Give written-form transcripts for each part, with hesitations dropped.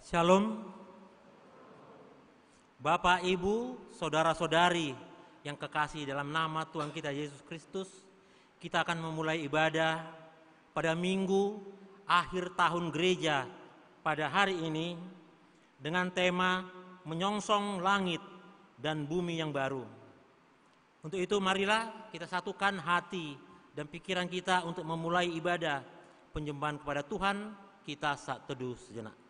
Shalom, Bapak, Ibu, Saudara-saudari yang kekasih dalam nama Tuhan kita Yesus Kristus. Kita akan memulai ibadah pada minggu akhir tahun gereja pada hari ini dengan tema menyongsong langit dan bumi yang baru. Untuk itu marilah kita satukan hati dan pikiran kita untuk memulai ibadah penyembahan kepada Tuhan. Kita teduh sejenak.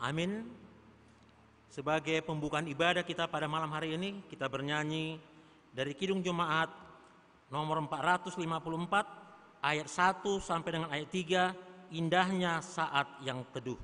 Amin. Sebagai pembukaan ibadah kita pada malam hari ini, kita bernyanyi dari Kidung Jemaat nomor 454 ayat 1 sampai dengan ayat 3, indahnya saat yang teduh.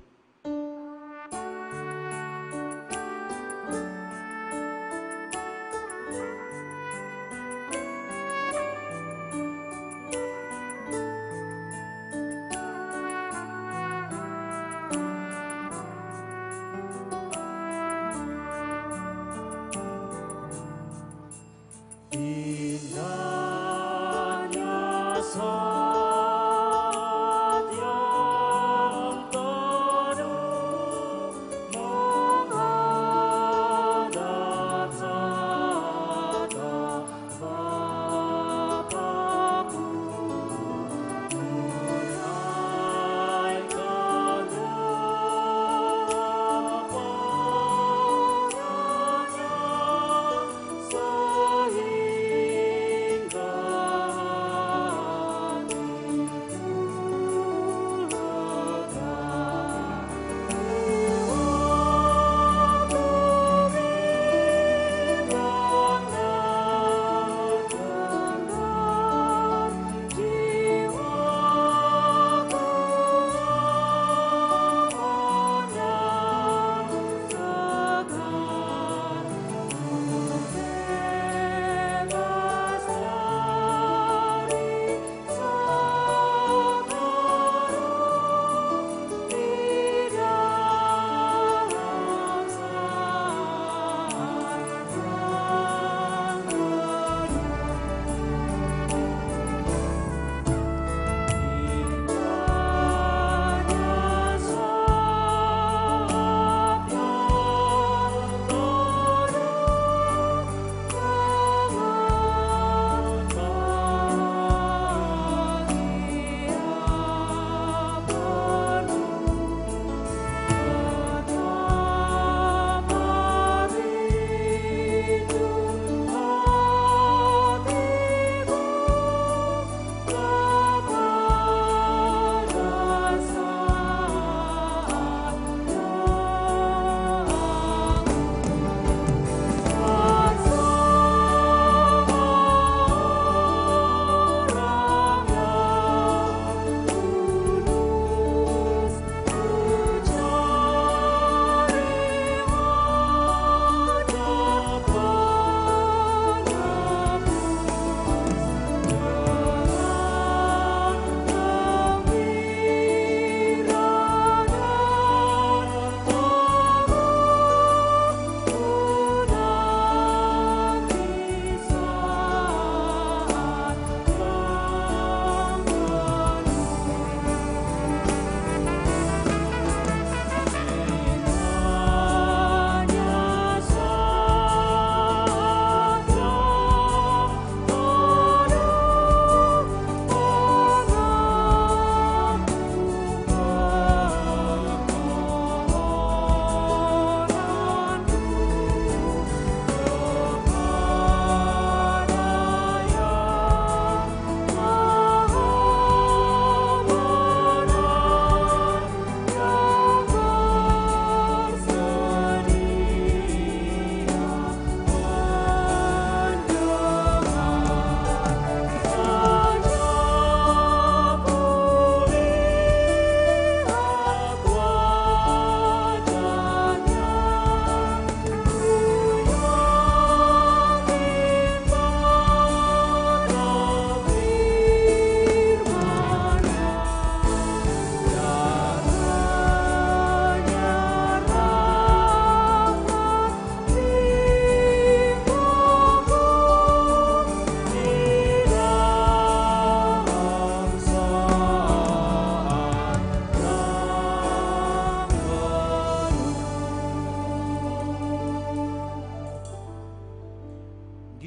Saat yang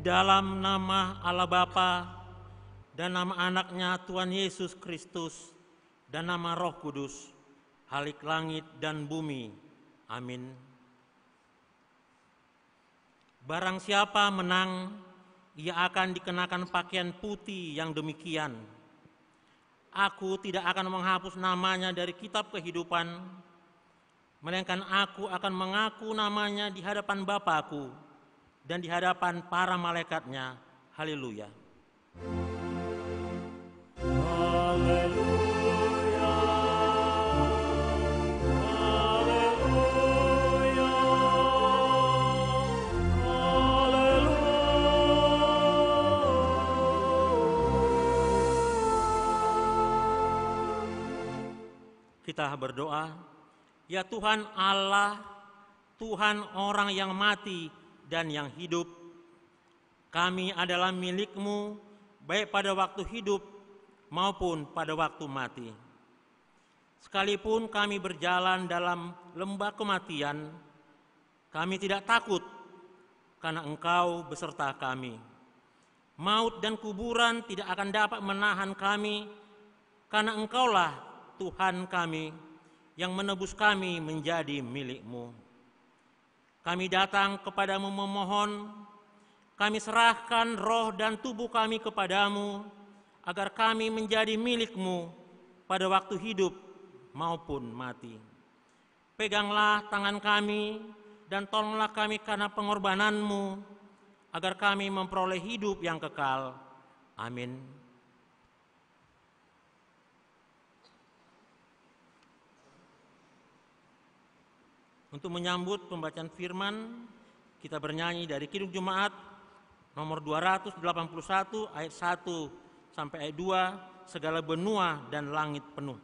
dalam nama Allah Bapa dan nama anaknya Tuhan Yesus Kristus dan nama Roh Kudus, Halik langit dan bumi. Amin. Barang siapa menang, ia akan dikenakan pakaian putih yang demikian. Aku tidak akan menghapus namanya dari kitab kehidupan, melainkan aku akan mengaku namanya di hadapan Bapa-Ku dan di hadapan para malaikatnya. Haleluya. Haleluya. Kita berdoa. Ya Tuhan Allah, Tuhan orang yang mati dan yang hidup, kami adalah milik-Mu baik pada waktu hidup maupun pada waktu mati. Sekalipun kami berjalan dalam lembah kematian, kami tidak takut karena Engkau beserta kami. Maut dan kuburan tidak akan dapat menahan kami karena Engkaulah Tuhan kami yang menebus kami menjadi milik-Mu. Kami datang kepadamu memohon, kami serahkan roh dan tubuh kami kepadamu, agar kami menjadi milik-Mu pada waktu hidup maupun mati. Peganglah tangan kami dan tolonglah kami karena pengorbanan-Mu, agar kami memperoleh hidup yang kekal. Amin. Untuk menyambut pembacaan firman, kita bernyanyi dari Kidung Jemaat nomor 281 ayat 1 sampai ayat 2, segala benua dan langit penuh.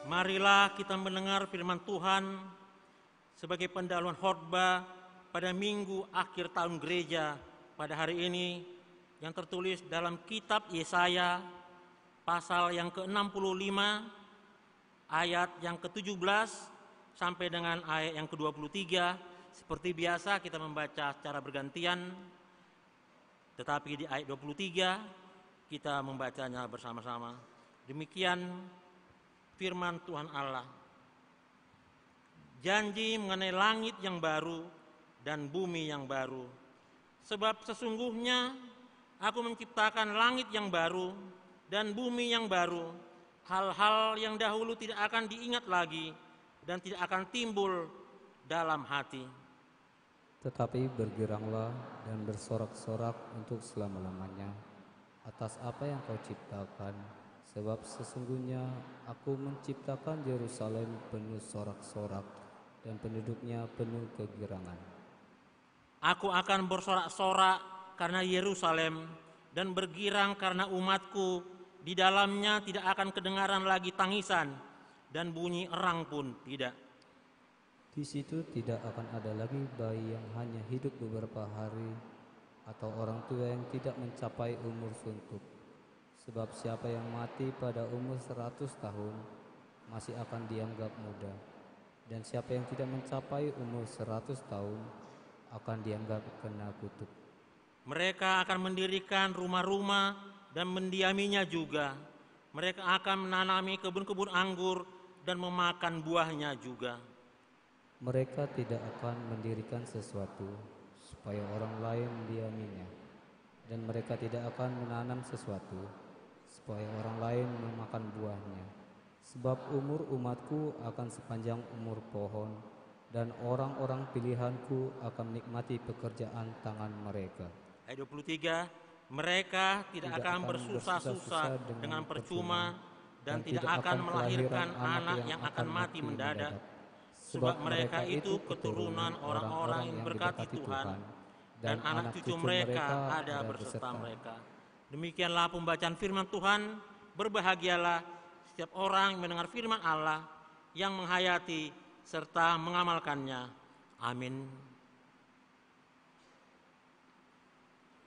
Marilah kita mendengar firman Tuhan sebagai pendahuluan khotbah pada minggu akhir tahun gereja pada hari ini yang tertulis dalam kitab Yesaya pasal yang ke-65 ayat yang ke-17 sampai dengan ayat yang ke-23. Seperti biasa kita membaca secara bergantian, tetapi di ayat 23 kita membacanya bersama-sama. Demikian firman Tuhan Allah. Janji mengenai langit yang baru dan bumi yang baru, Sebab sesungguhnya aku menciptakan langit yang baru dan bumi yang baru. Hal-hal yang dahulu tidak akan diingat lagi dan tidak akan timbul dalam hati. Tetapi bergiranglah dan bersorak-sorak untuk selama-lamanya atas apa yang kau ciptakan, sebab sesungguhnya aku menciptakan Yerusalem penuh sorak-sorak dan penduduknya penuh kegirangan. Aku akan bersorak-sorak karena Yerusalem dan bergirang karena umatku. Di dalamnya tidak akan kedengaran lagi tangisan dan bunyi erang pun tidak. Di situ tidak akan ada lagi bayi yang hanya hidup beberapa hari atau orang tua yang tidak mencapai umur suntuk. Sebab siapa yang mati pada umur 100 tahun masih akan dianggap muda, dan siapa yang tidak mencapai umur 100 tahun akan dianggap kena kutuk. Mereka akan mendirikan rumah-rumah dan mendiaminya juga. Mereka akan menanami kebun-kebun anggur dan memakan buahnya juga. Mereka tidak akan mendirikan sesuatu supaya orang lain mendiaminya, dan mereka tidak akan menanam sesuatu supaya orang lain memakan buahnya. Sebab umur umatku akan sepanjang umur pohon, dan orang-orang pilihanku akan menikmati pekerjaan tangan mereka. Ayat 23, mereka tidak akan bersusah-susah dengan percuma dan tidak akan melahirkan anak yang akan mati mendadak. Sebab mereka itu keturunan orang-orang yang diberkati Tuhan, dan anak cucu mereka ada beserta mereka. Demikianlah pembacaan firman Tuhan. Berbahagialah setiap orang yang mendengar firman Allah, yang menghayati serta mengamalkannya. Amin.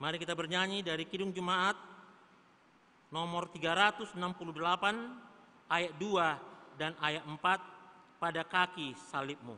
Mari kita bernyanyi dari Kidung Jemaat nomor 368 ayat 2 dan ayat 4, pada kaki salibmu.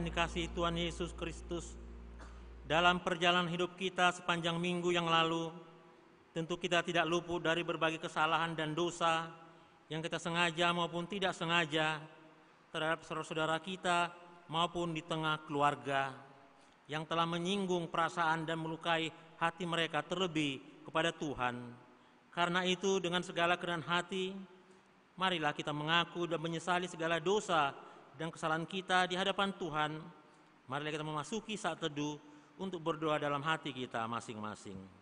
yang dikasihi Tuhan Yesus Kristus, dalam perjalanan hidup kita sepanjang minggu yang lalu, tentu kita tidak luput dari berbagai kesalahan dan dosa yang kita sengaja maupun tidak sengaja terhadap saudara-saudara kita maupun di tengah keluarga yang telah menyinggung perasaan dan melukai hati mereka terlebih kepada Tuhan. Karena itu dengan segala kerendahan hati, marilah kita mengaku dan menyesali segala dosa dan kesalahan kita di hadapan Tuhan. Marilah kita memasuki saat teduh untuk berdoa dalam hati kita masing-masing.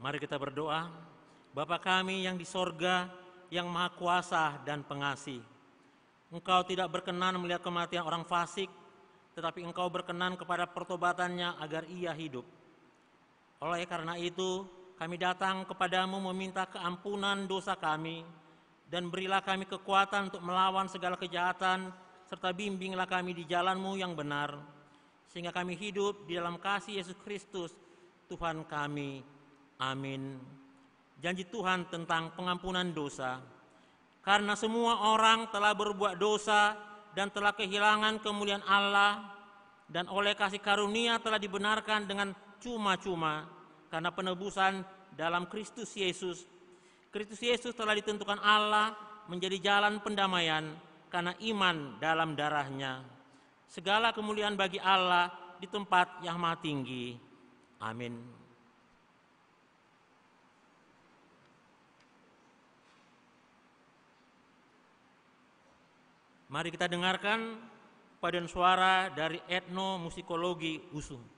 Mari kita berdoa. Bapa kami yang di sorga, yang maha kuasa dan pengasih, Engkau tidak berkenan melihat kematian orang fasik, tetapi Engkau berkenan kepada pertobatannya agar ia hidup. Oleh karena itu, kami datang kepadamu meminta keampunan dosa kami, dan berilah kami kekuatan untuk melawan segala kejahatan, serta bimbinglah kami di jalan-Mu yang benar, sehingga kami hidup di dalam kasih Yesus Kristus, Tuhan kami. Amin. Janji Tuhan tentang pengampunan dosa. Karena semua orang telah berbuat dosa dan telah kehilangan kemuliaan Allah, dan oleh kasih karunia telah dibenarkan dengan cuma-cuma karena penebusan dalam Kristus Yesus. Kristus Yesus telah ditentukan Allah menjadi jalan pendamaian karena iman dalam darah-Nya. Segala kemuliaan bagi Allah di tempat yang maha tinggi. Amin. Mari kita dengarkan paduan suara dari etnomusikologi USU.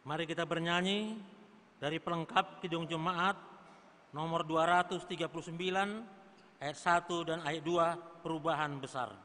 Mari kita bernyanyi dari pelengkap Kidung Jemaat nomor 239 ayat 1 dan ayat 2 perubahan besar.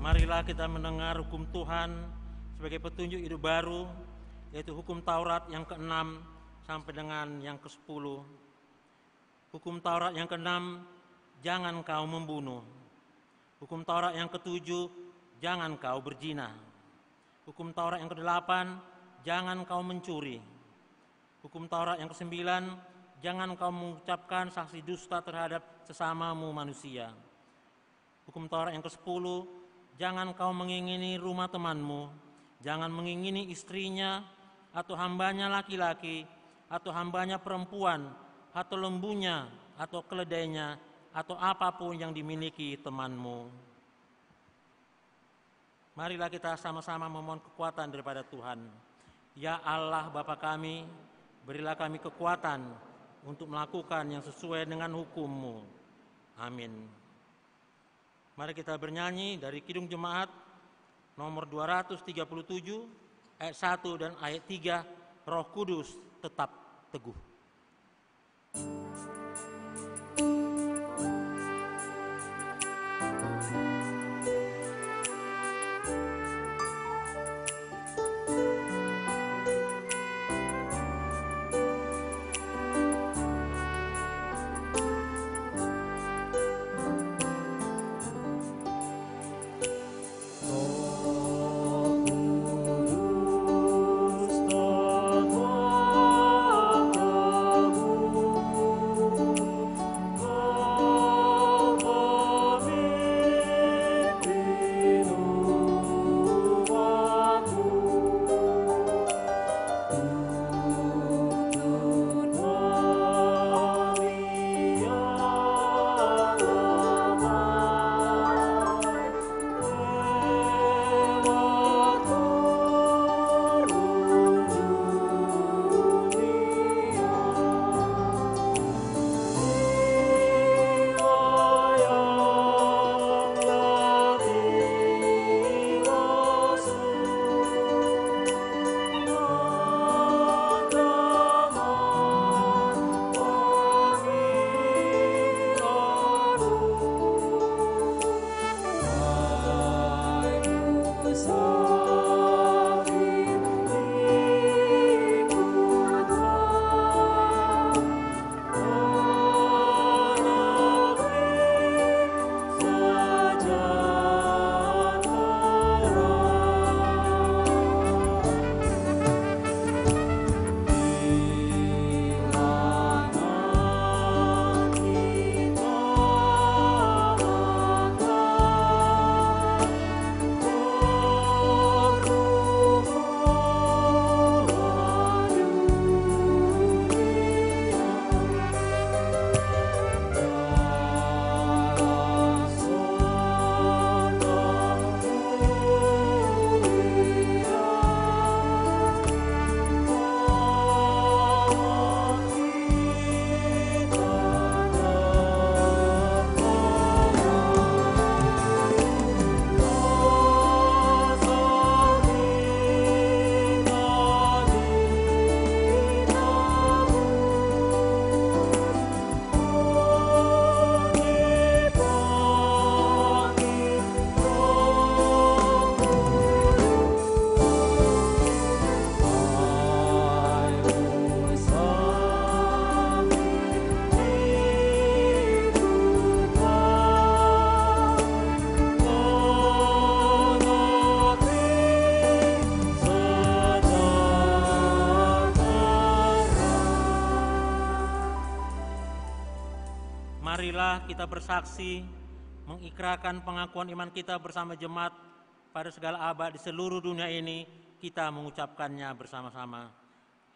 Marilah kita mendengar hukum Tuhan sebagai petunjuk hidup baru, yaitu hukum Taurat yang ke-6 sampai dengan yang ke-10. Hukum Taurat yang ke-6, jangan kau membunuh. Hukum Taurat yang ke-7, jangan kau berzina. Hukum Taurat yang ke-8, jangan kau mencuri. Hukum Taurat yang ke-9, jangan kau mengucapkan saksi dusta terhadap sesamamu manusia. Hukum Taurat yang ke-10, jangan kau mengingini rumah temanmu, jangan mengingini istrinya, atau hambanya laki-laki, atau hambanya perempuan, atau lembunya, atau keledainya, atau apapun yang dimiliki temanmu. Marilah kita sama-sama memohon kekuatan daripada Tuhan. Ya Allah Bapa kami, berilah kami kekuatan untuk melakukan yang sesuai dengan hukum-Mu. Amin. Mari kita bernyanyi dari Kidung Jemaat nomor 237 ayat 1 dan ayat 3, Roh Kudus tetap teguh. marilah kita bersaksi, mengikrarkan pengakuan iman kita bersama jemaat pada segala abad di seluruh dunia ini. Kita mengucapkannya bersama-sama.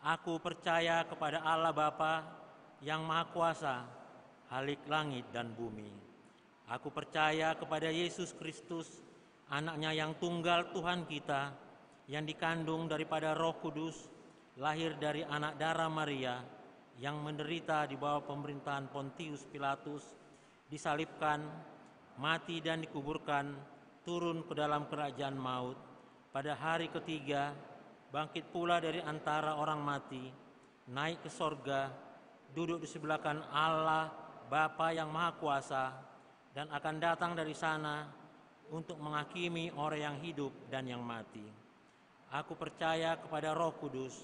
Aku percaya kepada Allah Bapa yang Maha Kuasa, Khalik langit dan bumi. Aku percaya kepada Yesus Kristus, anaknya yang tunggal Tuhan kita, yang dikandung daripada Roh Kudus, lahir dari anak darah Maria, yang menderita di bawah pemerintahan Pontius Pilatus, disalibkan, mati dan dikuburkan, turun ke dalam kerajaan maut. Pada hari ketiga, bangkit pula dari antara orang mati, naik ke sorga, duduk di sebelah kanan Allah Bapa yang Maha Kuasa, dan akan datang dari sana untuk menghakimi orang yang hidup dan yang mati. Aku percaya kepada Roh Kudus,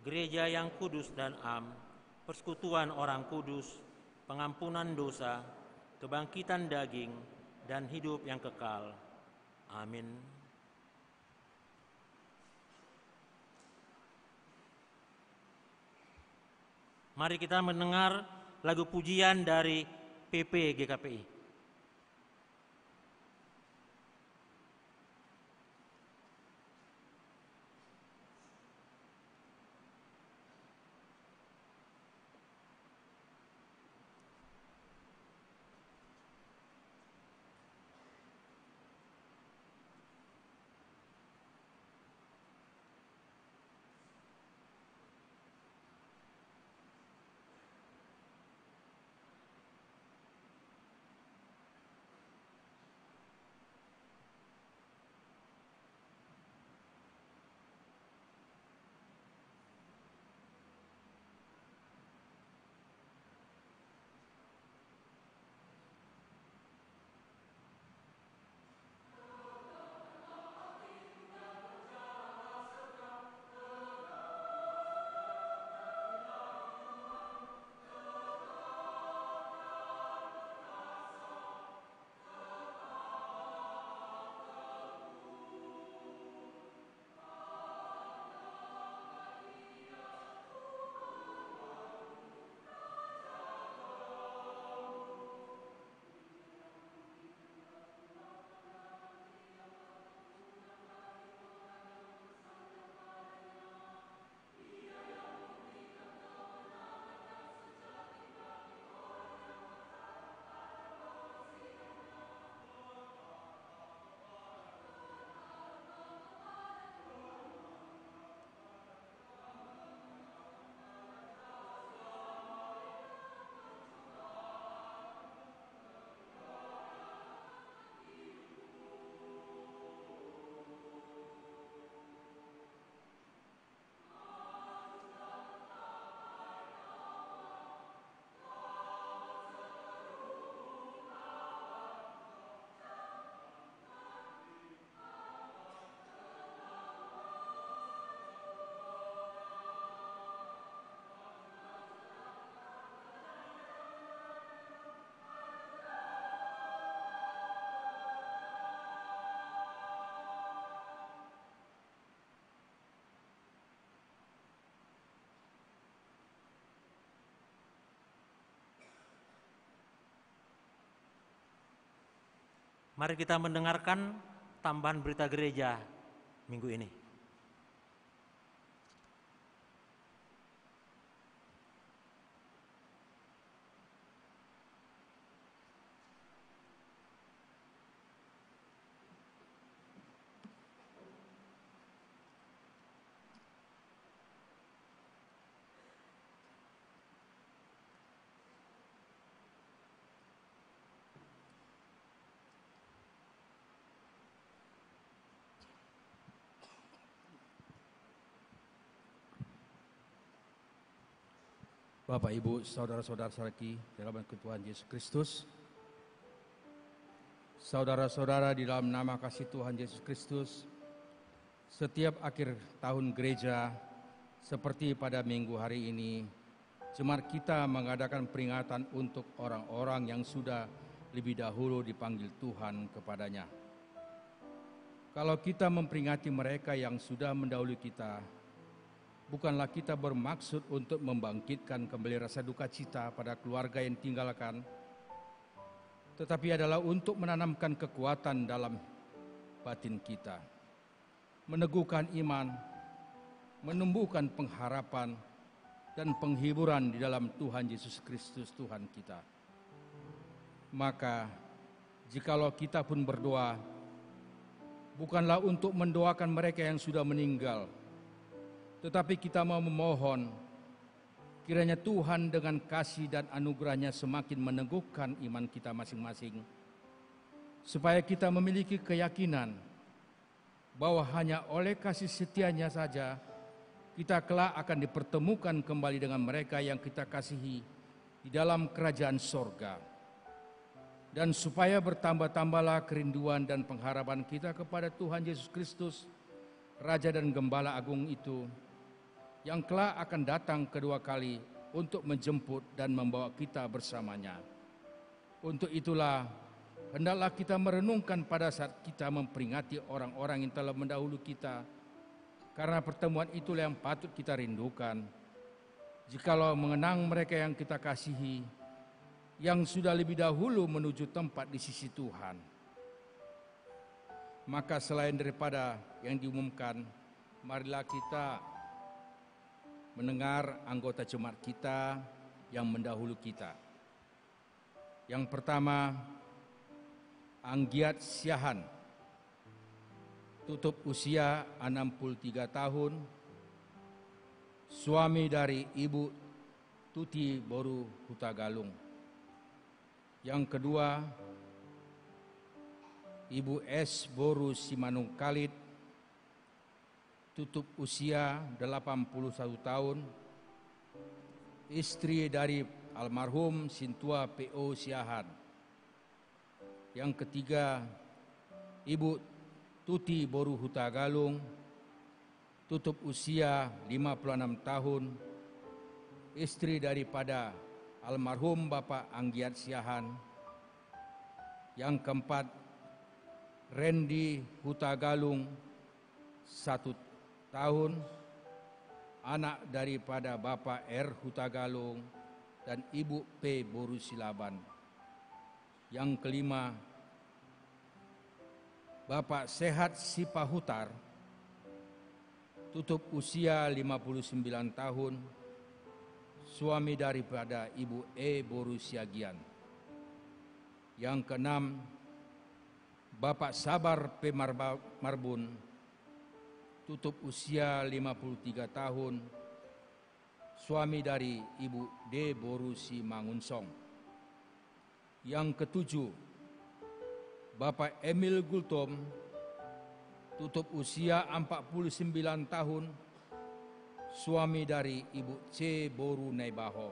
gereja yang kudus dan am, persekutuan orang kudus, pengampunan dosa, kebangkitan daging, dan hidup yang kekal. Amin. Mari kita mendengar lagu pujian dari PP GKPI. Mari kita mendengarkan tambahan berita gereja minggu ini. Bapak, Ibu, saudara-saudara sarki dalam Tuhan Yesus Kristus, saudara-saudara di dalam nama kasih Tuhan Yesus Kristus, setiap akhir tahun gereja seperti pada minggu hari ini, jemaat kita mengadakan peringatan untuk orang-orang yang sudah lebih dahulu dipanggil Tuhan kepadanya. Kalau kita memperingati mereka yang sudah mendahului kita, bukanlah kita bermaksud untuk membangkitkan kembali rasa duka cita pada keluarga yang tinggalkan, tetapi adalah untuk menanamkan kekuatan dalam batin kita, meneguhkan iman, menumbuhkan pengharapan dan penghiburan di dalam Tuhan Yesus Kristus Tuhan kita. Maka jikalau kita pun berdoa, bukanlah untuk mendoakan mereka yang sudah meninggal, tetapi kita mau memohon kiranya Tuhan dengan kasih dan anugerahnya semakin meneguhkan iman kita masing-masing, supaya kita memiliki keyakinan bahwa hanya oleh kasih setianya saja kita kelak akan dipertemukan kembali dengan mereka yang kita kasihi di dalam kerajaan sorga. Dan supaya bertambah-tambahlah kerinduan dan pengharapan kita kepada Tuhan Yesus Kristus, Raja dan Gembala Agung itu, yang kelak akan datang kedua kali untuk menjemput dan membawa kita bersamanya. Untuk itulah, hendaklah kita merenungkan pada saat kita memperingati orang-orang yang telah mendahulu kita, karena pertemuan itulah yang patut kita rindukan. Jikalau mengenang mereka yang kita kasihi, yang sudah lebih dahulu menuju tempat di sisi Tuhan. Maka selain daripada yang diumumkan, marilah kita mendengar anggota jemaat kita yang mendahulu kita. Yang pertama, Anggiat Siahan, tutup usia 63 tahun, suami dari Ibu Tuti Boru Hutagalung. Yang kedua, Ibu S. Boru Simanung Kalit, tutup usia 81 tahun, istri dari almarhum Sintua P.O. Siahan. Yang ketiga, Ibu Tuti Boru Hutagalung, tutup usia 56 tahun, istri daripada almarhum Bapak Anggiat Siahan. Yang keempat, Randy Hutagalung, 1 tahun, anak daripada Bapak R. Hutagalung dan Ibu P. Boru Silaban. Yang kelima, Bapak Sehat Sipahutar, tutup usia 59 tahun, suami daripada Ibu E. Boru Siagian. Yang keenam, Bapak Sabar P. Marbun, tutup usia 53 tahun, suami dari Ibu D. Boru Simangunsong. Yang ketujuh, Bapak Emil Gultom, tutup usia 49 tahun, suami dari Ibu C. Boru Naibaho.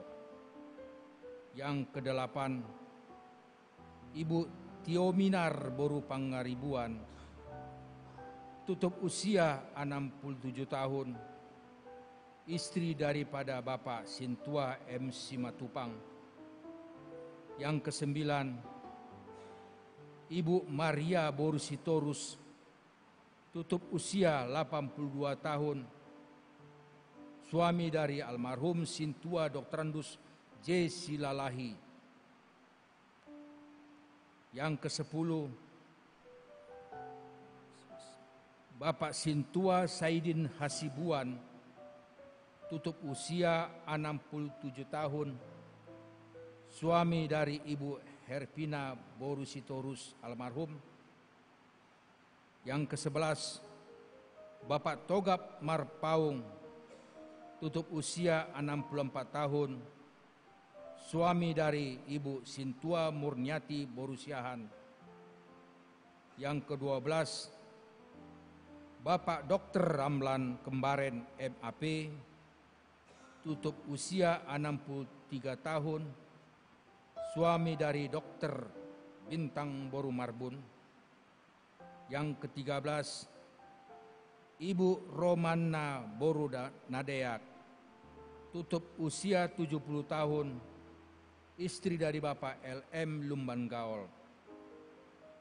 Yang kedelapan, Ibu Tiominar Boru Pangaribuan, tutup usia 67 tahun, istri daripada Bapak Sintua M. Simatupang. Yang kesembilan, Ibu Maria Boru Sitorus, tutup usia 82 tahun, suami dari almarhum Sintua Doktrandus J. Silalahi. Yang kesepuluh, Bapak Sintua Saidin Hasibuan, tutup usia 67 tahun, suami dari Ibu Herpina Boru Sitorus almarhum. Yang ke-11, Bapak Togap Marpaung, tutup usia 64 tahun, suami dari Ibu Sintua Murniati Boru Siahan. Yang ke-12, Bapak Dr. Ramlan Kembaren MAP, tutup usia 63 tahun, suami dari Dr. Bintang Boru Marbun. Yang ke-13, Ibu Romana Boru Nadeak, tutup usia 70 tahun, istri dari Bapak LM Lumban Gaol.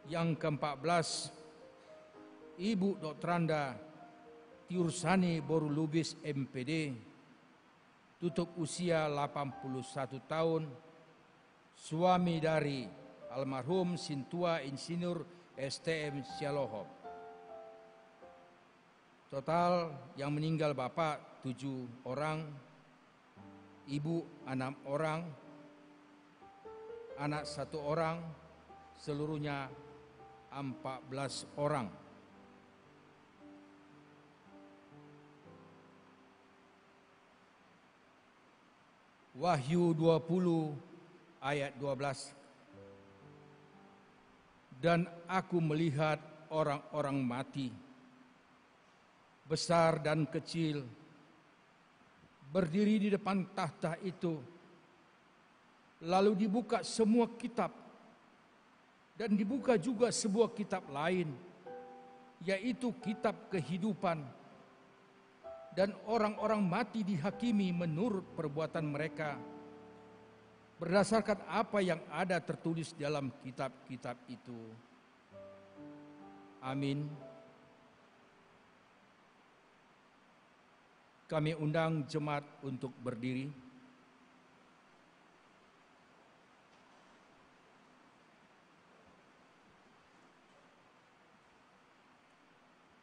Yang ke-14, Ibu Doktranda Tiursani Boru Lubis MPD, tutup usia 81 tahun, suami dari almarhum Sintua Insinyur STM Sialohop. Total yang meninggal Bapak 7 orang, Ibu 6 orang, anak 1 orang, seluruhnya 14 orang. Wahyu 20 ayat 12. Dan aku melihat orang-orang mati, besar dan kecil, berdiri di depan tahta itu. Lalu dibuka semua kitab, dan dibuka juga sebuah kitab lain, yaitu kitab kehidupan. Dan orang-orang mati dihakimi menurut perbuatan mereka, berdasarkan apa yang ada tertulis dalam kitab-kitab itu. Amin. Kami undang jemaat untuk berdiri.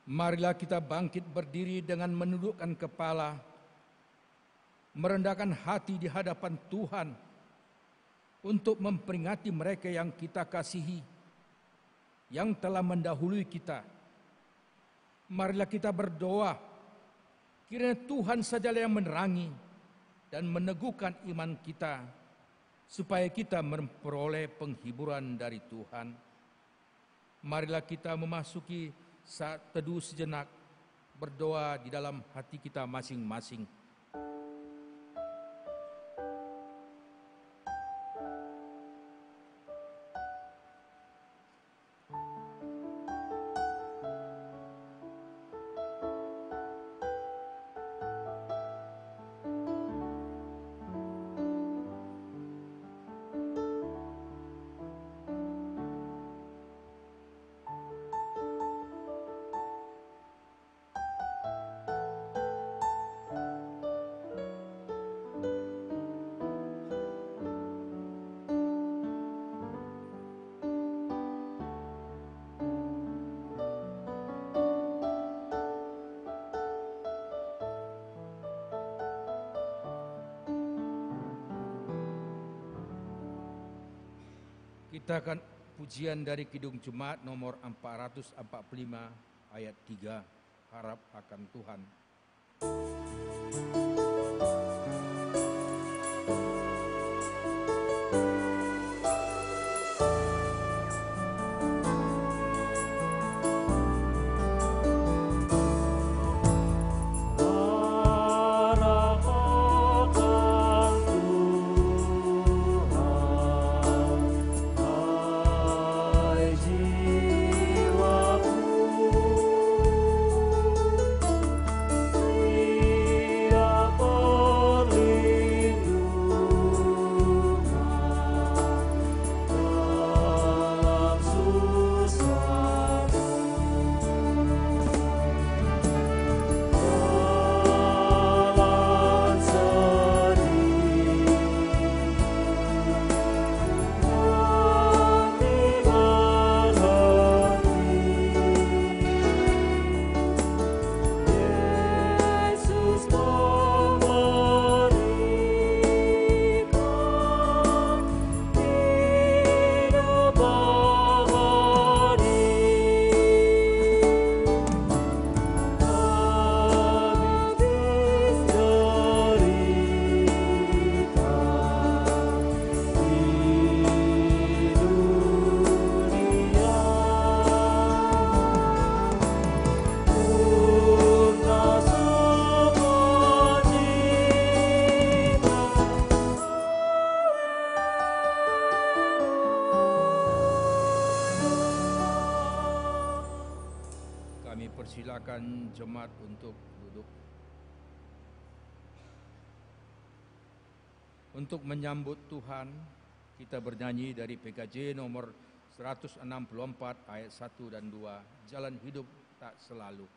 Marilah kita bangkit berdiri dengan menundukkan kepala, merendahkan hati di hadapan Tuhan untuk memperingati mereka yang kita kasihi, yang telah mendahului kita. Marilah kita berdoa, kiranya Tuhan sajalah yang menerangi dan meneguhkan iman kita, supaya kita memperoleh penghiburan dari Tuhan. Marilah kita memasuki saat teduh sejenak, berdoa di dalam hati kita masing-masing. Kita akan pujian dari Kidung Jemaat nomor 445 ayat 3, harap akan Tuhan. Persilakan jemaat untuk duduk. Untuk menyambut Tuhan, kita bernyanyi dari PKJ nomor 164 ayat 1 dan 2, Jalan Hidup Tak Selalu.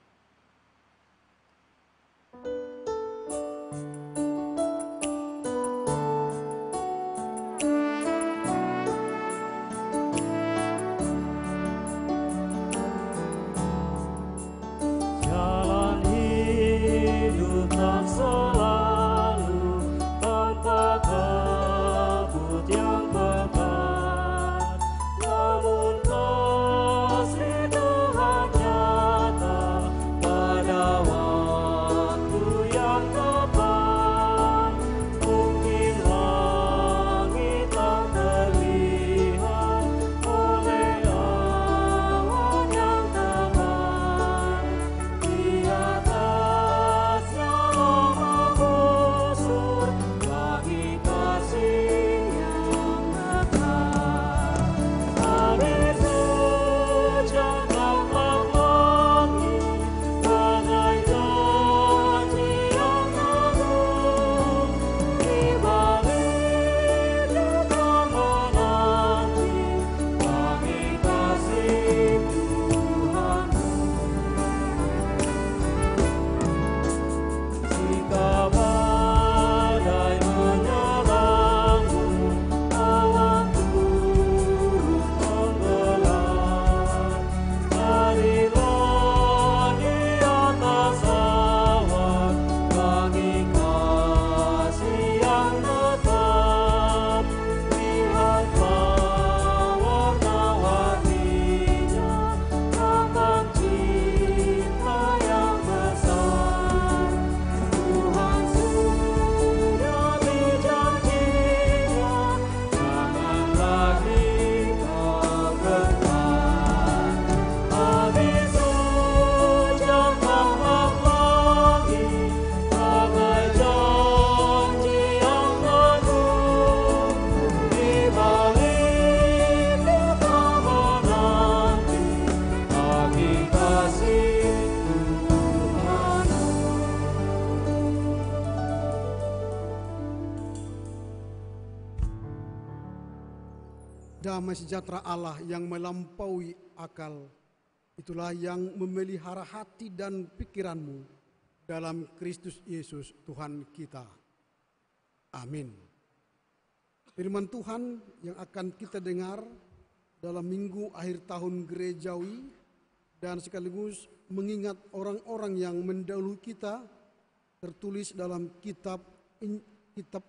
damai sejahtera Allah yang melampaui akal, itulah yang memelihara hati dan pikiranmu dalam Kristus Yesus Tuhan kita. Amin. Firman Tuhan yang akan kita dengar dalam minggu akhir tahun gerejawi dan sekaligus mengingat orang-orang yang mendahului kita tertulis dalam kitab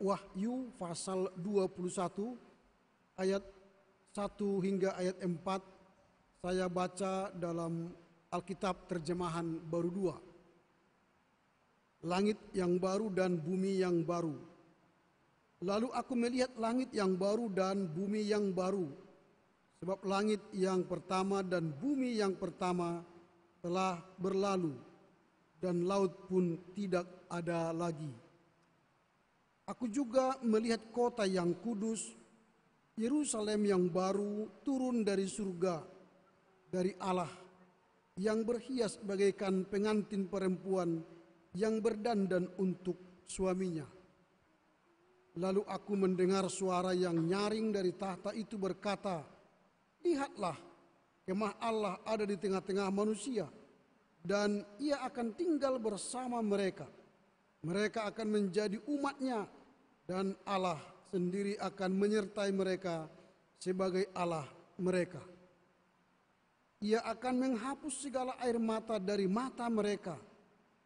Wahyu pasal 21 ayat 1 hingga ayat 4. Saya baca dalam Alkitab terjemahan baru 2. Langit yang baru dan bumi yang baru. Lalu aku melihat langit yang baru dan bumi yang baru, sebab langit yang pertama dan bumi yang pertama telah berlalu, dan laut pun tidak ada lagi. Aku juga melihat kota yang kudus, Yerusalem yang baru, turun dari surga, dari Allah, yang berhias bagaikan pengantin perempuan yang berdandan untuk suaminya. Lalu aku mendengar suara yang nyaring dari tahta itu berkata, "Lihatlah, kemah Allah ada di tengah-tengah manusia, dan ia akan tinggal bersama mereka. Mereka akan menjadi umatnya, dan Allah sendiri akan menyertai mereka sebagai Allah mereka. Ia akan menghapus segala air mata dari mata mereka,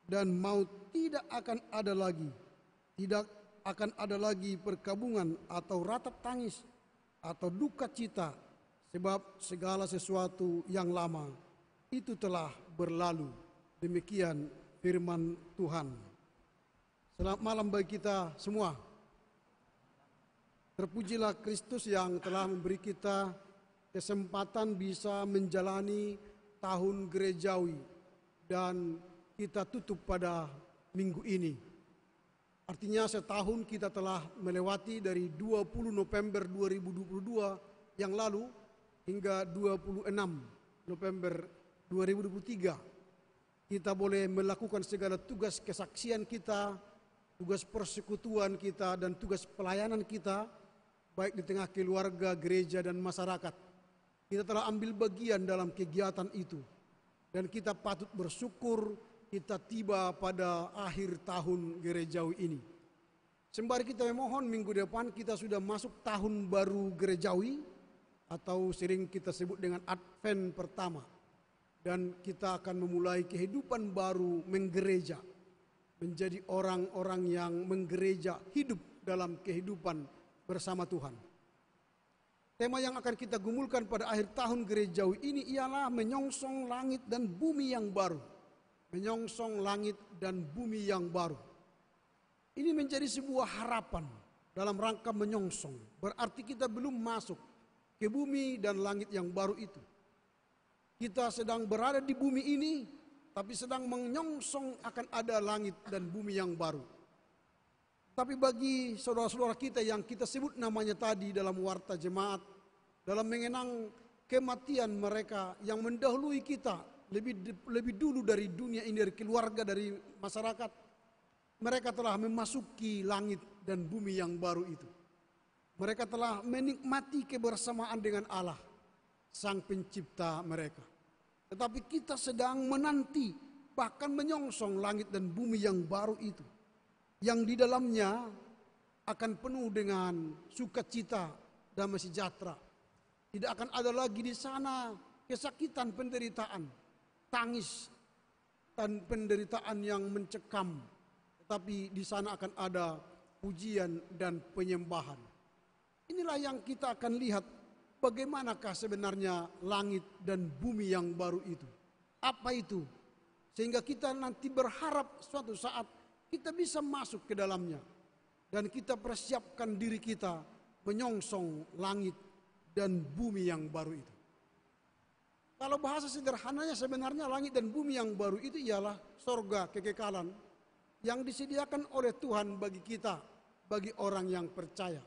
dan maut tidak akan ada lagi. Tidak akan ada lagi perkabungan atau ratap tangis atau duka cita, sebab segala sesuatu yang lama itu telah berlalu." Demikian firman Tuhan. Selamat malam bagi kita semua. Terpujilah Kristus yang telah memberi kita kesempatan bisa menjalani tahun gerejawi, dan kita tutup pada minggu ini. Artinya setahun kita telah melewati dari 20 November 2022 yang lalu hingga 26 November 2023. Kita boleh melakukan segala tugas kesaksian kita, tugas persekutuan kita, dan tugas pelayanan kita, baik di tengah keluarga, gereja, dan masyarakat. Kita telah ambil bagian dalam kegiatan itu, dan kita patut bersyukur kita tiba pada akhir tahun gerejawi ini. Sembari kita memohon minggu depan kita sudah masuk tahun baru gerejawi, atau sering kita sebut dengan Advent pertama. Dan kita akan memulai kehidupan baru menggereja, menjadi orang-orang yang menggereja, hidup dalam kehidupan bersama Tuhan. Tema yang akan kita gumulkan pada akhir tahun gerejawi ini ialah menyongsong langit dan bumi yang baru. Menyongsong langit dan bumi yang baru. Ini menjadi sebuah harapan dalam rangka menyongsong. Berarti kita belum masuk ke bumi dan langit yang baru itu. Kita sedang berada di bumi ini, tapi sedang menyongsong akan ada langit dan bumi yang baru. Tapi bagi saudara-saudara kita yang kita sebut namanya tadi dalam warta jemaat, dalam mengenang kematian mereka yang mendahului kita, lebih dulu dari dunia ini, dari keluarga, dari masyarakat, mereka telah memasuki langit dan bumi yang baru itu. Mereka telah menikmati kebersamaan dengan Allah, Sang Pencipta mereka. Tetapi kita sedang menanti, bahkan menyongsong langit dan bumi yang baru itu, yang di dalamnya akan penuh dengan sukacita, damai sejahtera. Tidak akan ada lagi di sana kesakitan, penderitaan, tangis, dan penderitaan yang mencekam. Tetapi di sana akan ada pujian dan penyembahan. Inilah yang kita akan lihat, bagaimanakah sebenarnya langit dan bumi yang baru itu. Apa itu? Sehingga kita nanti berharap suatu saat kita bisa masuk ke dalamnya. Dan kita persiapkan diri kita menyongsong langit dan bumi yang baru itu. Kalau bahasa sederhananya sebenarnya langit dan bumi yang baru itu ialah sorga kekekalan yang disediakan oleh Tuhan bagi kita, bagi orang yang percaya.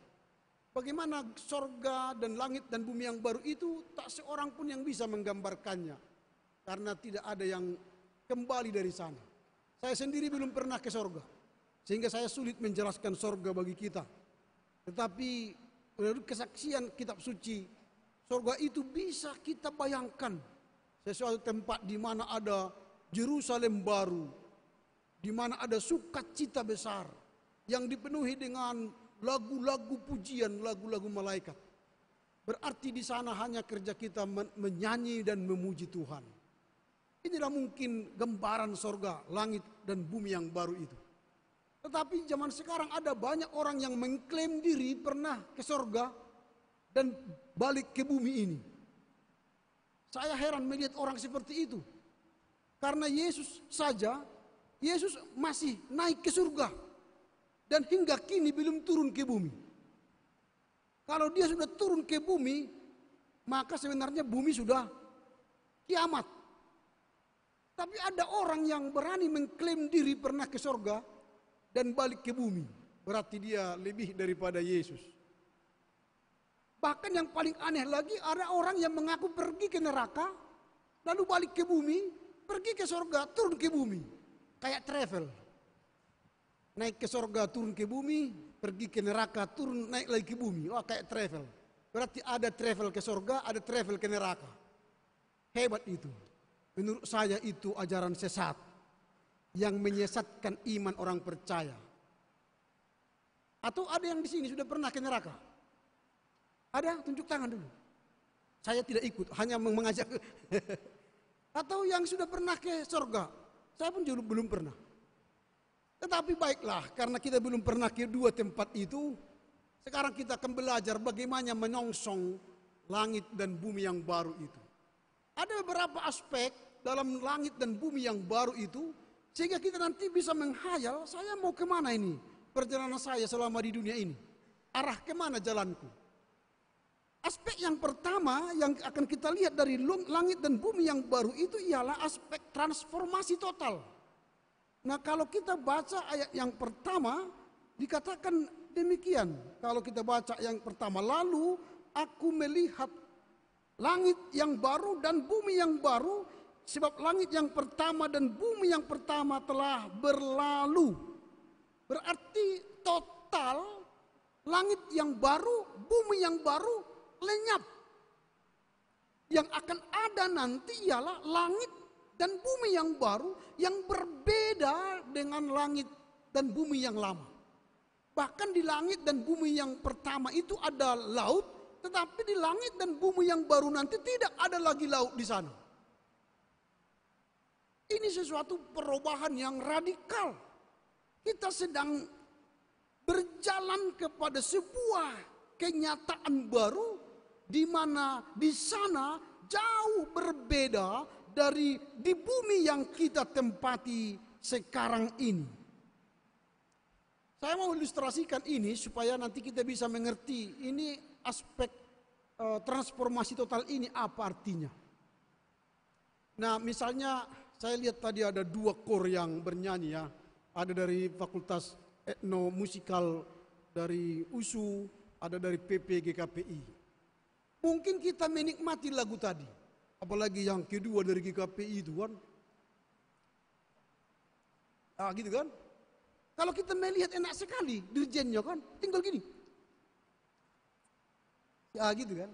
Bagaimana sorga dan langit dan bumi yang baru itu, tak seorang pun yang bisa menggambarkannya. Karena tidak ada yang kembali dari sana. Saya sendiri belum pernah ke sorga, sehingga saya sulit menjelaskan sorga bagi kita. Tetapi menurut kesaksian kitab suci, Surga itu bisa kita bayangkan. Sesuatu tempat di mana ada Yerusalem baru, di mana ada sukacita besar yang dipenuhi dengan lagu-lagu pujian, lagu-lagu malaikat. Berarti di sana hanya kerja kita menyanyi dan memuji Tuhan. Inilah mungkin gambaran surga, langit dan bumi yang baru itu. Tetapi zaman sekarang ada banyak orang yang mengklaim diri pernah ke surga dan balik ke bumi ini. Saya heran melihat orang seperti itu. Karena Yesus saja, Yesus masih naik ke surga. Dan hingga kini belum turun ke bumi. Kalau dia sudah turun ke bumi, maka sebenarnya bumi sudah kiamat. Tapi ada orang yang berani mengklaim diri pernah ke surga dan balik ke bumi. Berarti dia lebih daripada Yesus. Bahkan yang paling aneh lagi, ada orang yang mengaku pergi ke neraka, lalu balik ke bumi, pergi ke surga, turun ke bumi. Kayak travel. Naik ke surga, turun ke bumi, pergi ke neraka, turun, naik lagi ke bumi. Wah, kayak travel. Berarti ada travel ke surga, ada travel ke neraka. Hebat itu. Menurut saya itu ajaran sesat yang menyesatkan iman orang percaya. Atau ada yang di sini sudah pernah ke neraka? Ada? Tunjuk tangan dulu. Saya tidak ikut, hanya mengajak. Atau yang sudah pernah ke surga? Saya pun juga belum pernah. Tetapi baiklah, karena kita belum pernah ke dua tempat itu, sekarang kita akan belajar bagaimana menyongsong langit dan bumi yang baru itu. Ada beberapa aspek dalam langit dan bumi yang baru itu, sehingga kita nanti bisa menghayal, saya mau kemana ini? Perjalanan saya selama di dunia ini. Arah kemana jalanku? Aspek yang pertama yang akan kita lihat dari langit dan bumi yang baru itu ialah aspek transformasi total. Nah, kalau kita baca ayat yang pertama, dikatakan demikian. Kalau kita baca yang pertama, lalu aku melihat langit yang baru dan bumi yang baru, sebab langit yang pertama dan bumi yang pertama telah berlalu. Berarti total langit yang baru, bumi yang baru lenyap. Yang akan ada nanti ialah langit dan bumi yang baru yang berbeda dengan langit dan bumi yang lama. Bahkan di langit dan bumi yang pertama itu ada laut, tetapi di langit dan bumi yang baru nanti tidak ada lagi laut di sana. Ini sesuatu perubahan yang radikal. Kita sedang berjalan kepada sebuah kenyataan baru di mana di sana jauh berbeda dari di bumi yang kita tempati sekarang ini. Saya mau ilustrasikan ini supaya nanti kita bisa mengerti ini aspek transformasi total ini apa artinya. Nah, misalnya saya lihat tadi ada dua kor yang bernyanyi ya. Ada dari Fakultas Etnomusikal dari USU, ada dari PPGKPI. Mungkin kita menikmati lagu tadi. Apalagi yang kedua dari GKPI itu kan. Ah, gitu kan. Kalau kita melihat enak sekali dirjennya kan, tinggal gini. Ya gitu kan.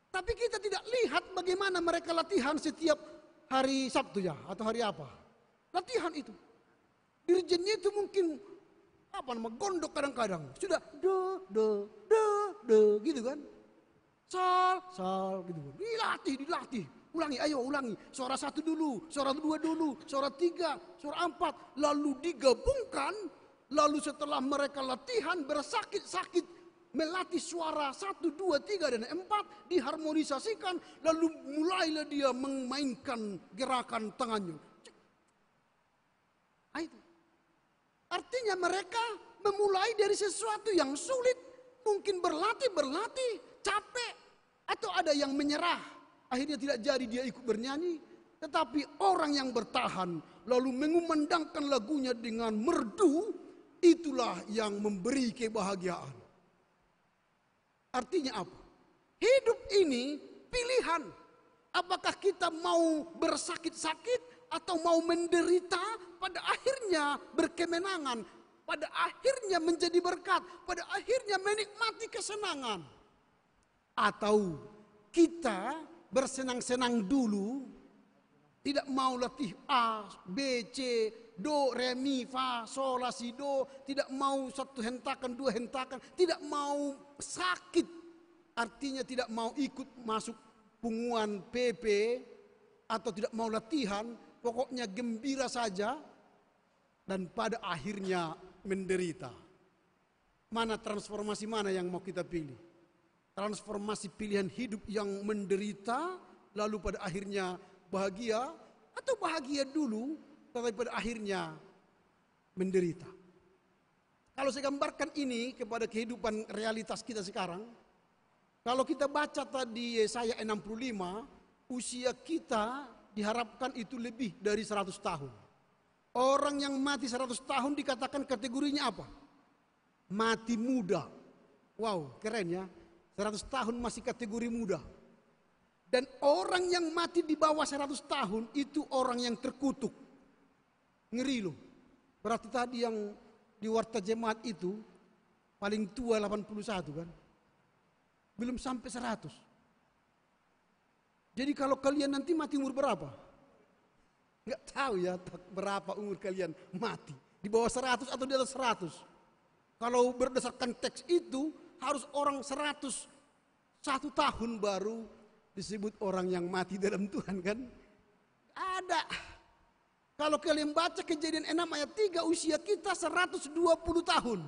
Tapi kita tidak lihat bagaimana mereka latihan setiap hari Sabtu ya, atau hari apa. Latihan itu. Dirjennya itu mungkin gondok kadang-kadang. Sudah gitu kan. Sal gitu kan. Dilatih. Ulangi, ayo ulangi. Suara satu dulu, suara dua dulu, suara tiga, suara empat. Lalu digabungkan, lalu setelah mereka latihan bersakit-sakit melatih suara 1, 2, 3 dan 4 diharmonisasikan, lalu mulailah dia memainkan gerakan tangannya. Nah, itu. Artinya mereka memulai dari sesuatu yang sulit, mungkin berlatih, capek, atau ada yang menyerah. Akhirnya tidak jadi dia ikut bernyanyi, tetapi orang yang bertahan lalu mengumandangkan lagunya dengan merdu, itulah yang memberi kebahagiaan. Artinya apa? Hidup ini pilihan. Apakah kita mau bersakit-sakit atau mau menderita, pada akhirnya berkemenangan, pada akhirnya menjadi berkat, pada akhirnya menikmati kesenangan. Atau kita bersenang-senang dulu, tidak mau latih A, B, C, Do, Re, Mi, Fa, Sol, La, Si, Do, tidak mau satu hentakan, dua hentakan, tidak mau sakit, artinya tidak mau ikut masuk punguan PP, atau tidak mau latihan, pokoknya gembira saja, dan pada akhirnya menderita. Mana transformasi mana yang mau kita pilih? Transformasi pilihan hidup yang menderita, lalu pada akhirnya bahagia, atau bahagia dulu, tetapi pada akhirnya menderita. Kalau saya gambarkan ini kepada kehidupan realitas kita sekarang, kalau kita baca tadi Yesaya 65, usia kita diharapkan itu lebih dari 100 tahun. Orang yang mati 100 tahun dikatakan kategorinya apa? Mati muda. Wow, keren ya. 100 tahun masih kategori muda. Dan orang yang mati di bawah 100 tahun itu orang yang terkutuk. Ngeri loh. Berarti tadi yang di warta jemaat itu paling tua 81 kan. Belum sampai 100. Jadi kalau kalian nanti mati umur berapa? Enggak tahu ya berapa umur kalian mati. Di bawah 100 atau di atas 100. Kalau berdasarkan teks itu harus orang 101 tahun baru disebut orang yang mati dalam Tuhan kan? Ada. Kalau kalian baca Kejadian 6 ayat 3, usia kita 120 tahun.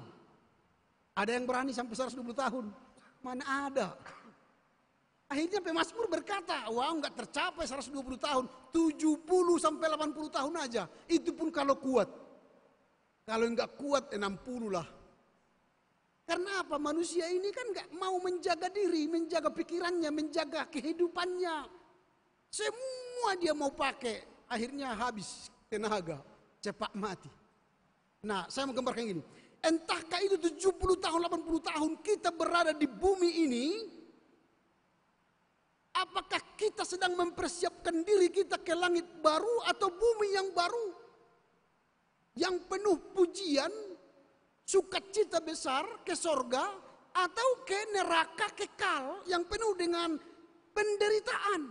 Ada yang berani sampai 120 tahun? Mana ada. Akhirnya Pemasmur berkata, wah enggak tercapai 120 tahun, 70 sampai 80 tahun aja. Itu pun kalau kuat. Kalau enggak kuat 60 lah. Karena apa? Manusia ini kan enggak mau menjaga diri, menjaga pikirannya, menjaga kehidupannya. Semua dia mau pakai, akhirnya habis tenaga, cepat mati. Nah, saya mau gambarkan gini. Entahkah itu 70 tahun, 80 tahun kita berada di bumi ini, apakah kita sedang mempersiapkan diri kita ke langit baru atau bumi yang baru? Yang penuh pujian, sukacita besar ke sorga, atau ke neraka kekal yang penuh dengan penderitaan.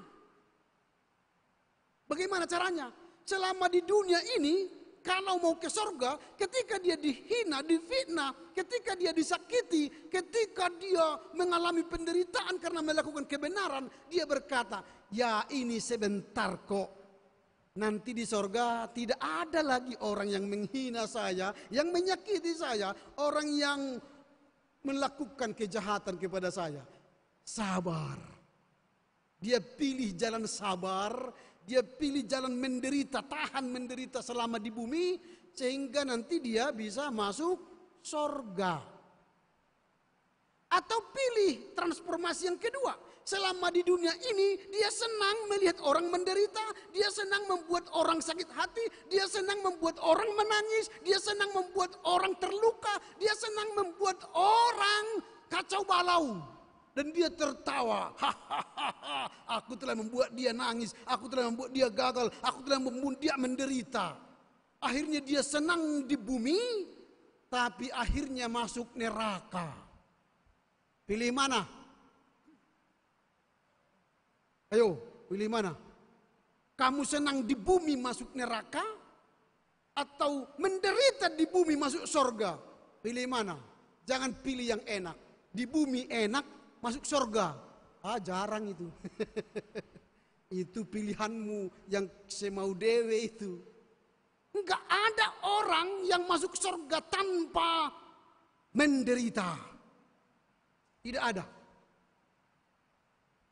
Bagaimana caranya? Selama di dunia ini, kalau mau ke sorga, ketika dia dihina, difitnah, ketika dia disakiti, ketika dia mengalami penderitaan karena melakukan kebenaran, dia berkata, ya ini sebentar kok. Nanti di sorga tidak ada lagi orang yang menghina saya, yang menyakiti saya, orang yang melakukan kejahatan kepada saya. Sabar. Dia pilih jalan sabar, dia pilih jalan menderita, tahan menderita selama di bumi, sehingga nanti dia bisa masuk sorga. Atau pilih transformasi yang kedua. Selama di dunia ini dia senang melihat orang menderita, dia senang membuat orang sakit hati, dia senang membuat orang menangis, dia senang membuat orang terluka, dia senang membuat orang kacau balau. Dan dia tertawa, hahaha, aku telah membuat dia nangis, aku telah membuat dia gagal, aku telah membuat dia menderita. Akhirnya dia senang di bumi, tapi akhirnya masuk neraka. Pilih mana? Ayo, pilih mana? Kamu senang di bumi masuk neraka, atau menderita di bumi masuk sorga? Pilih mana? Jangan pilih yang enak. Di bumi enak, masuk sorga. Ah, jarang itu. Itu pilihanmu yang semau dewe itu. Enggak ada orang yang masuk sorga tanpa menderita. Tidak ada.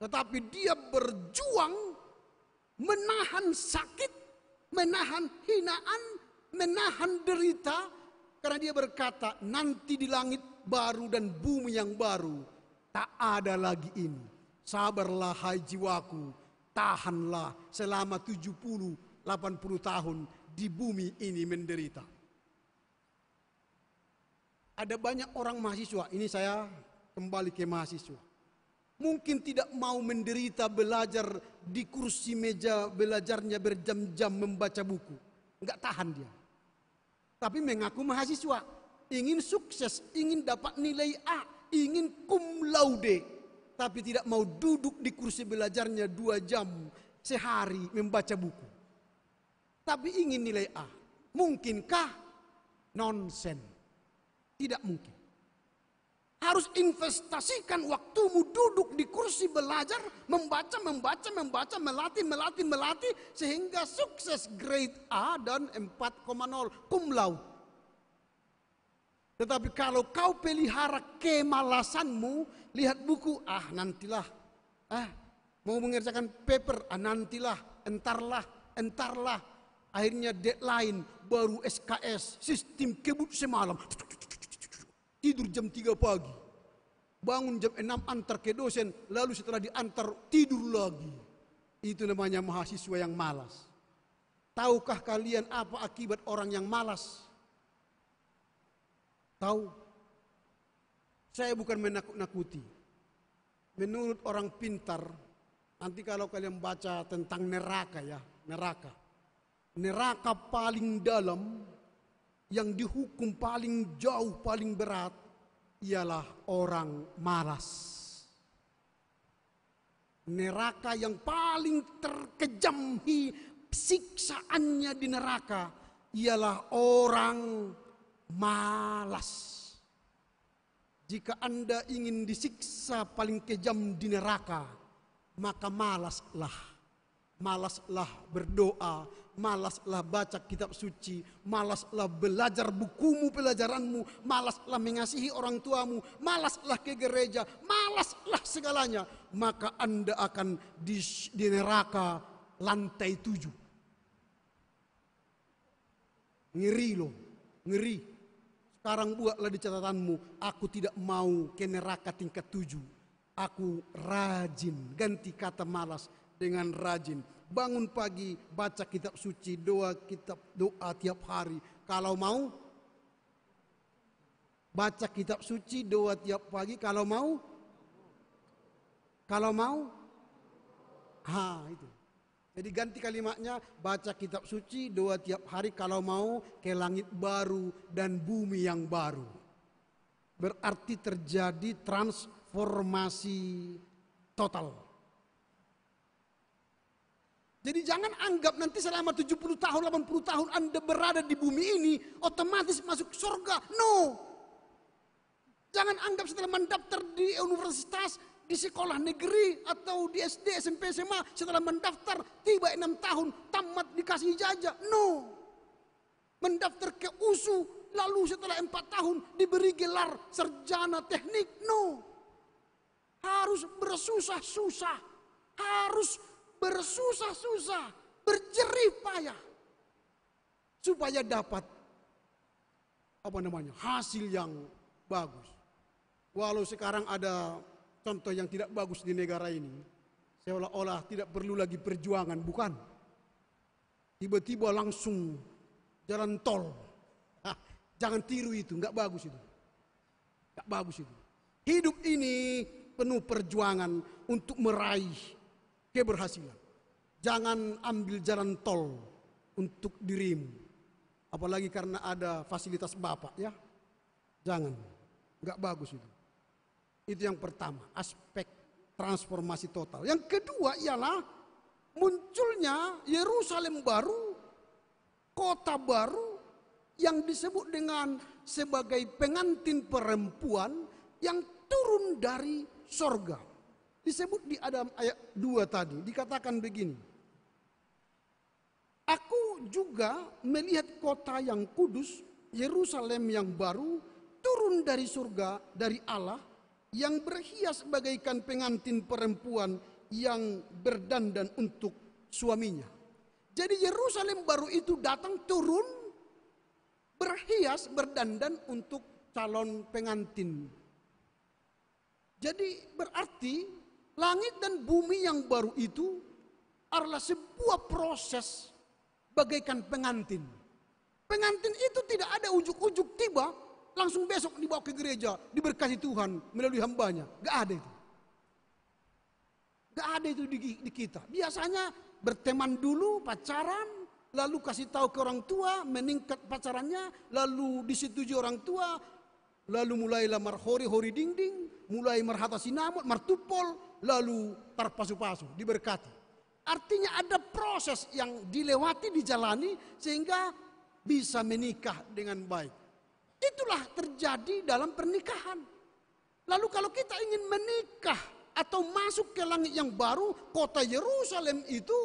Tetapi dia berjuang menahan sakit, menahan hinaan, menahan derita. Karena dia berkata, nanti di langit baru dan bumi yang baru, tak ada lagi ini. Sabarlah hai jiwaku, tahanlah selama 70-80 tahun di bumi ini menderita. Ada banyak orang mahasiswa, ini saya kembali ke mahasiswa. Mungkin tidak mau menderita belajar di kursi meja belajarnya berjam-jam membaca buku. Enggak tahan dia. Tapi mengaku mahasiswa. Ingin sukses, ingin dapat nilai A, ingin cum laude. tapi tidak mau duduk di kursi belajarnya 2 jam sehari membaca buku. Tapi ingin nilai A. Mungkinkah? Nonsen. Tidak mungkin. Harus investasikan waktumu duduk di kursi belajar, membaca, melatih, sehingga sukses grade A dan 4,0 cum laude. Tetapi kalau kau pelihara kemalasanmu, lihat buku, nantilah. Mau mengerjakan paper, nantilah, entarlah. Akhirnya deadline, baru SKS, sistem kebut semalam. Tidur jam 3 pagi. Bangun jam 6 antar ke dosen, lalu setelah diantar tidur lagi. Itu namanya mahasiswa yang malas. Tahukah kalian apa akibat orang yang malas? Tahu? Saya bukan menakut-nakuti. Menurut orang pintar, nanti kalau kalian baca tentang neraka ya, neraka paling dalam, yang dihukum paling jauh, paling berat, ialah orang malas. Neraka yang paling terkejam siksaannya di neraka ialah orang malas. Jika Anda ingin disiksa paling kejam di neraka, maka malaslah. Malaslah berdoa, malaslah baca kitab suci, malaslah belajar bukumu, pelajaranmu, malaslah mengasihi orang tuamu, malaslah ke gereja, malaslah segalanya. Maka Anda akan di neraka lantai 7. Ngeri loh, ngeri. Sekarang buatlah di catatanmu, aku tidak mau ke neraka tingkat 7. Aku rajin, ganti kata malas dengan rajin. Bangun pagi, baca kitab suci, doa tiap hari. Kalau mau, baca kitab suci, doa tiap pagi. Kalau mau, itu. Jadi ganti kalimatnya, baca kitab suci, doa tiap hari. Kalau mau, ke langit baru dan bumi yang baru. Berarti terjadi transformasi total. Jadi jangan anggap nanti selama 70 tahun, 80 tahun Anda berada di bumi ini, otomatis masuk surga. No. Jangan anggap setelah mendaftar di universitas, di sekolah negeri, atau di SD, SMP, SMA, setelah mendaftar, tiba 6 tahun, tamat dikasih ijazah. No. Mendaftar ke USU, lalu setelah 4 tahun diberi gelar sarjana teknik. No. Harus bersusah-susah. Harus bersusah-susah, berjerih payah supaya dapat hasil yang bagus. Walau sekarang ada contoh yang tidak bagus di negara ini, seolah-olah tidak perlu lagi perjuangan, bukan? Tiba-tiba langsung jalan tol. Jangan tiru itu, nggak bagus itu. Nggak bagus itu. Hidup ini penuh perjuangan untuk meraih keberhasilan. Jangan ambil jalan tol untuk dirimu. Apalagi karena ada fasilitas Bapak ya. Jangan. Enggak bagus itu. Itu yang pertama, aspek transformasi total. Yang kedua ialah munculnya Yerusalem baru, kota baru yang disebut dengan sebagai pengantin perempuan yang turun dari sorga. Disebut di Adam ayat 2 tadi, dikatakan begini. Aku juga melihat kota yang kudus, Yerusalem yang baru, turun dari surga, dari Allah, yang berhias bagaikan pengantin perempuan yang berdandan untuk suaminya. Jadi Yerusalem baru itu datang turun, berhias, berdandan untuk calon pengantin. Jadi berarti langit dan bumi yang baru itu adalah sebuah proses bagaikan pengantin. Pengantin itu tidak ada ujuk-ujuk tiba, langsung besok dibawa ke gereja, diberkati Tuhan melalui hambanya. Gak ada itu. Gak ada itu di kita. Biasanya berteman dulu, pacaran, lalu kasih tahu ke orang tua, meningkat pacarannya, lalu disetujui orang tua, lalu mulai lamar hori ding-ding, mulai Marhata Sinamot, Martupol, lalu Tarpasu-Pasu, diberkati. Artinya ada proses yang dilewati, dijalani sehingga bisa menikah dengan baik. Itulah terjadi dalam pernikahan. Lalu kalau kita ingin menikah atau masuk ke langit yang baru, kota Yerusalem itu,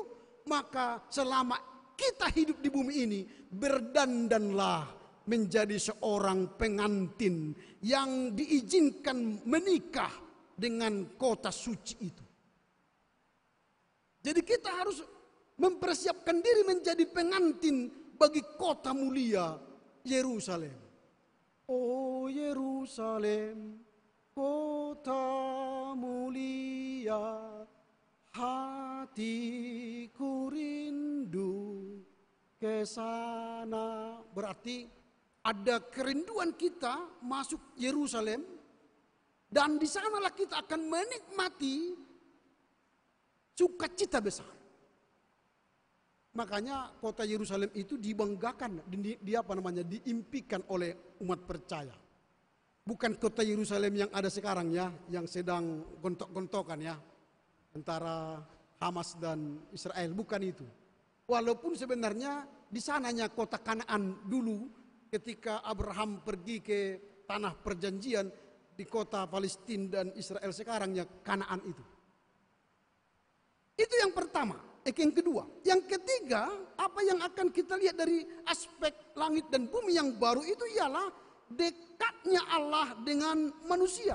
maka selama kita hidup di bumi ini, berdandanlah menjadi seorang pengantin yang diizinkan menikah dengan kota suci itu. Jadi kita harus mempersiapkan diri menjadi pengantin bagi kota mulia Yerusalem. Oh Yerusalem, kota mulia, hatiku rindu ke sana. Berarti ada kerinduan kita masuk Yerusalem, dan di sanalah kita akan menikmati sukacita besar. Makanya kota Yerusalem itu dibanggakan, diimpikan oleh umat percaya. Bukan kota Yerusalem yang ada sekarang ya, yang sedang gontok-gontokan ya, antara Hamas dan Israel, bukan itu. Walaupun sebenarnya di sananya kota Kanaan dulu, ketika Abraham pergi ke tanah perjanjian di kota Palestina dan Israel sekarangnya Kanaan itu. Itu yang pertama. Yang kedua, yang ketiga, apa yang akan kita lihat dari aspek langit dan bumi yang baru itu ialah dekatnya Allah dengan manusia.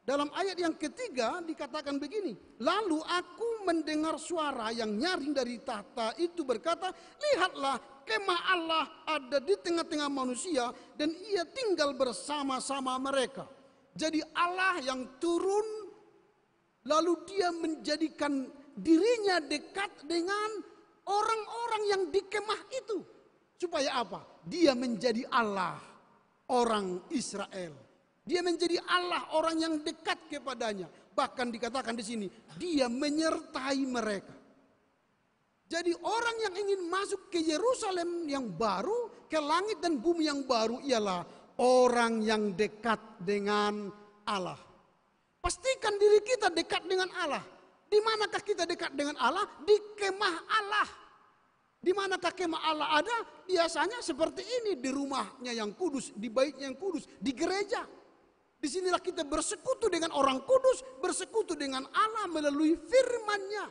Dalam ayat yang ketiga dikatakan begini, lalu aku mendengar suara yang nyaring dari tahta itu berkata, lihatlah kemah Allah ada di tengah-tengah manusia dan ia tinggal bersama-sama mereka. Jadi Allah yang turun, lalu dia menjadikan dirinya dekat dengan orang-orang yang di kemah itu. Supaya apa? Dia menjadi Allah orang Israel. Dia menjadi Allah orang yang dekat kepadanya. Bahkan dikatakan di sini, dia menyertai mereka. Jadi orang yang ingin masuk ke Yerusalem yang baru, ke langit dan bumi yang baru ialah orang yang dekat dengan Allah. Pastikan diri kita dekat dengan Allah. Di manakah kita dekat dengan Allah? Di kemah Allah. Di manakah kemah Allah ada? Biasanya seperti ini, di rumahnya yang kudus, di baitnya yang kudus, di gereja. Disinilah kita bersekutu dengan orang kudus, bersekutu dengan Allah melalui firman-Nya.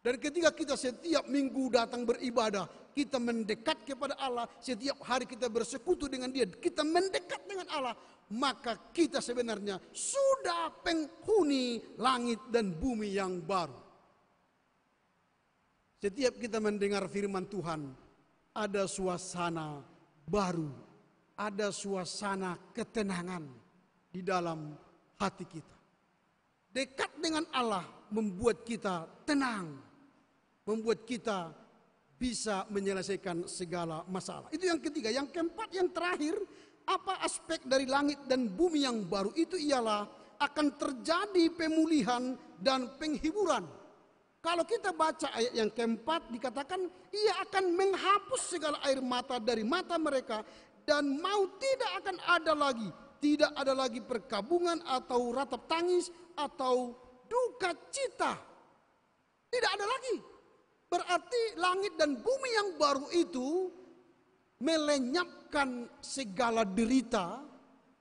Dan ketika kita setiap minggu datang beribadah, kita mendekat kepada Allah, setiap hari kita bersekutu dengan Dia, kita mendekat dengan Allah, maka kita sebenarnya sudah penghuni langit dan bumi yang baru. Setiap kita mendengar firman Tuhan, ada suasana baru, ada suasana ketenangan di dalam hati kita. Dekat dengan Allah membuat kita tenang, membuat kita bisa menyelesaikan segala masalah. Itu yang ketiga. Yang keempat, yang terakhir, apa aspek dari langit dan bumi yang baru itu ialah akan terjadi pemulihan dan penghiburan. Kalau kita baca ayat yang keempat dikatakan ia akan menghapus segala air mata dari mata mereka dan maut tidak akan ada lagi. Tidak ada lagi perkabungan atau ratap tangis atau duka cita. Tidak ada lagi. Berarti langit dan bumi yang baru itu melenyapkan segala derita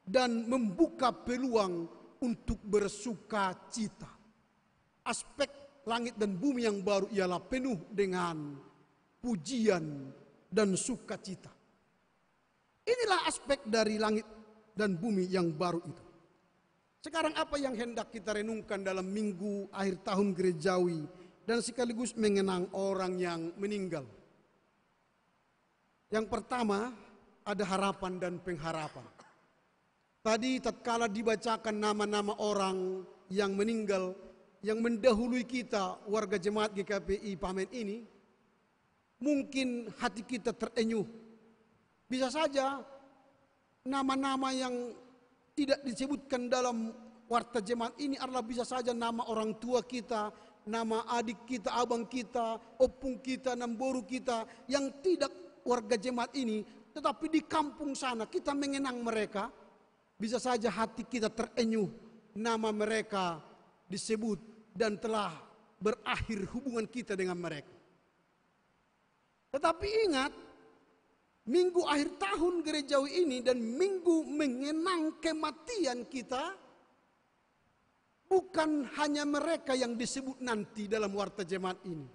dan membuka peluang untuk bersuka cita. Aspek langit dan bumi yang baru ialah penuh dengan pujian dan sukacita. Inilah aspek dari langit dan bumi yang baru itu. Sekarang apa yang hendak kita renungkan dalam minggu akhir tahun gerejawi dan sekaligus mengenang orang yang meninggal? Yang pertama, ada harapan dan pengharapan. Tadi tatkala dibacakan nama-nama orang yang meninggal, yang mendahului kita warga jemaat GKPI Pamen ini, mungkin hati kita terenyuh. Bisa saja nama-nama yang tidak disebutkan dalam warta jemaat ini adalah bisa saja nama orang tua kita, nama adik kita, abang kita, opung kita, namboru kita yang tidak warga jemaat ini, tetapi di kampung sana kita mengenang mereka. Bisa saja hati kita terenyuh nama mereka disebut dan telah berakhir hubungan kita dengan mereka. Tetapi ingat, minggu akhir tahun gerejawi ini dan minggu mengenang kematian kita, bukan hanya mereka yang disebut nanti dalam warta jemaat ini.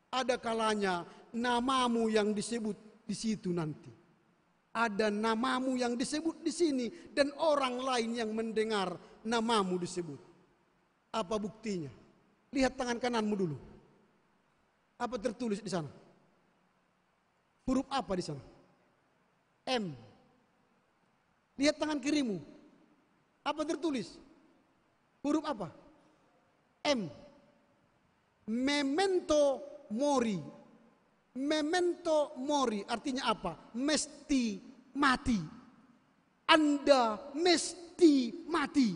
Ada kalanya namamu yang disebut di situ nanti. Ada namamu yang disebut di sini dan orang lain yang mendengar namamu disebut. Apa buktinya? Lihat tangan kananmu dulu. Apa tertulis di sana? Huruf apa di sana? M. Lihat tangan kirimu. Apa tertulis? Huruf apa? M. Memento mori. Memento mori artinya apa? Mesti mati. Anda mesti mati.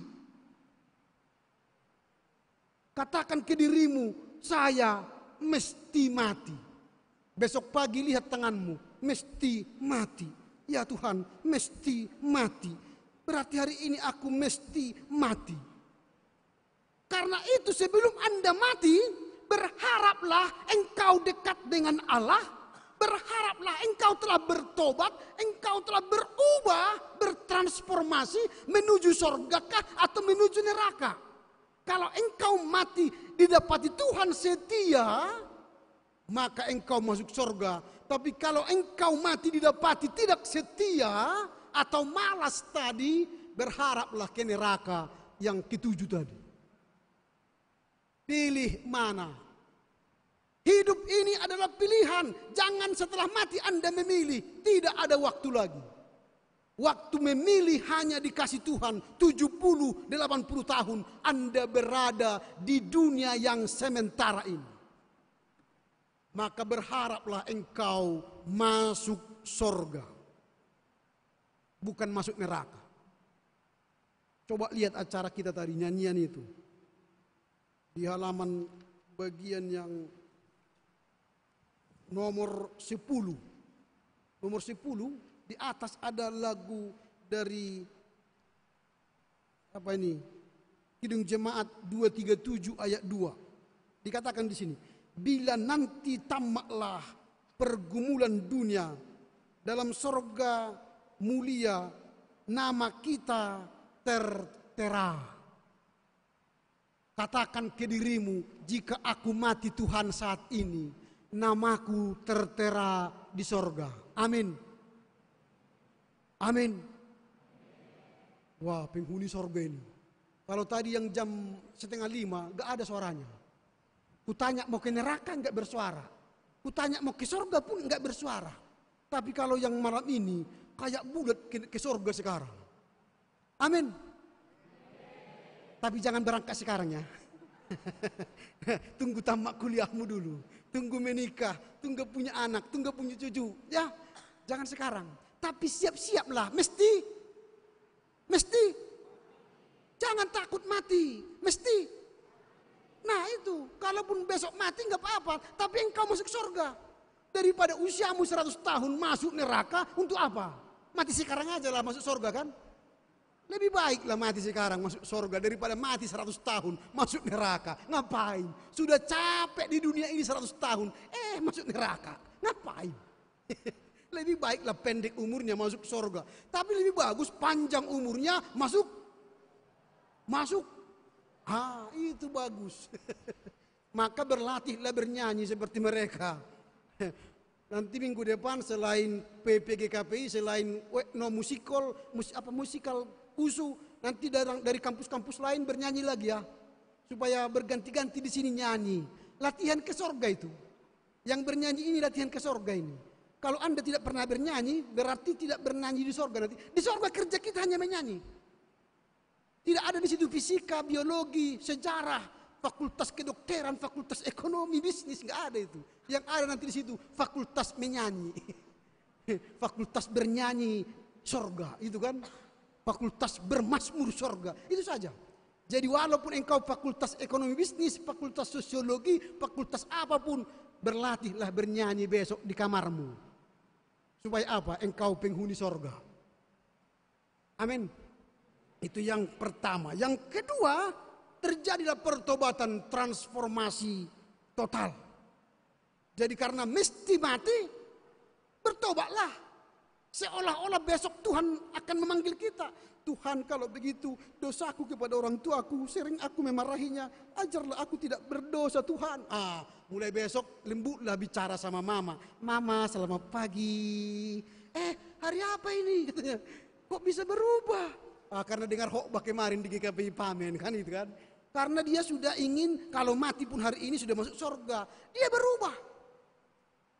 Katakan ke dirimu, saya mesti mati. Besok pagi lihat tanganmu, mesti mati. Ya Tuhan, mesti mati. Berarti hari ini aku mesti mati. Karena itu sebelum Anda mati, berharaplah engkau dekat dengan Allah. Berharaplah engkau telah bertobat, engkau telah berubah, bertransformasi menuju surgakah atau menuju neraka. Kalau engkau mati didapati Tuhan setia, maka engkau masuk surga. Tapi kalau engkau mati didapati tidak setia atau malas tadi, berharaplah ke neraka yang ketujuh tadi. Pilih mana? Hidup ini adalah pilihan. Jangan setelah mati Anda memilih. Tidak ada waktu lagi. Waktu memilih hanya dikasih Tuhan 70-80 tahun. Anda berada di dunia yang sementara ini. Maka berharaplah engkau masuk surga. Bukan masuk neraka. Coba lihat acara kita tadi, nyanyian itu. Di halaman bagian yang nomor 10. Nomor 10 di atas ada lagu dari apa ini? Kidung Jemaat 237 ayat 2. Dikatakan di sini, bila nanti tamatlah pergumulan dunia, dalam sorga mulia nama kita tertera. Katakan ke dirimu, jika aku mati Tuhan saat ini, namaku tertera di sorga. Amin. Amin. Wah, penghuni sorga ini. Kalau tadi yang jam 4:30 gak ada suaranya. Kutanya mau ke neraka gak bersuara. Kutanya mau ke sorga pun gak bersuara. Tapi kalau yang malam ini kayak bulat ke sorga sekarang. Amin. Tapi jangan berangkat sekarang ya. Tunggu tamat kuliahmu dulu. Tunggu menikah, tunggu punya anak, tunggu punya cucu. Ya, jangan sekarang. Tapi siap-siaplah, mesti. Jangan takut mati, mesti. Nah itu, kalaupun besok mati nggak apa-apa, tapi engkau masuk surga. Daripada usiamu 100 tahun masuk neraka, untuk apa? Mati sekarang aja lah masuk surga kan? Lebih baiklah mati sekarang masuk surga daripada mati 100 tahun masuk neraka. Ngapain? Sudah capek di dunia ini 100 tahun, masuk neraka. Ngapain? Lebih baiklah pendek umurnya masuk surga. Tapi lebih bagus panjang umurnya masuk. Itu bagus. Maka berlatihlah bernyanyi seperti mereka. Nanti minggu depan selain PPGKPI, selain musikal usu, nanti dari kampus-kampus lain bernyanyi lagi ya, supaya berganti-ganti di sini nyanyi. Latihan ke sorga itu. Yang bernyanyi ini latihan ke sorga ini. Kalau Anda tidak pernah bernyanyi, berarti tidak bernyanyi di sorga nanti. Di sorga kerja kita hanya menyanyi. Tidak ada di situ fisika, biologi, sejarah, fakultas kedokteran, fakultas ekonomi, bisnis, nggak ada itu. Yang ada nanti di situ fakultas menyanyi, fakultas bernyanyi sorga, itu kan. Fakultas bermazmur sorga, itu saja. Jadi walaupun engkau fakultas ekonomi bisnis, fakultas sosiologi, fakultas apapun, berlatihlah bernyanyi besok di kamarmu. Supaya apa? Engkau penghuni sorga. Amin. Itu yang pertama. Yang kedua, terjadilah pertobatan transformasi total. Jadi karena mesti mati, bertobatlah. Seolah-olah besok Tuhan akan memanggil kita. Tuhan, kalau begitu dosaku kepada orang tuaku, sering aku memarahinya, ajarlah aku tidak berdosa Tuhan. Mulai besok lembutlah bicara sama mama. Mama, selamat pagi. Hari apa ini? Katanya, kok bisa berubah? Karena dengar khotbah kemarin di GKPI Pamen, kan itu kan. Karena dia sudah ingin kalau mati pun hari ini sudah masuk surga. Dia berubah.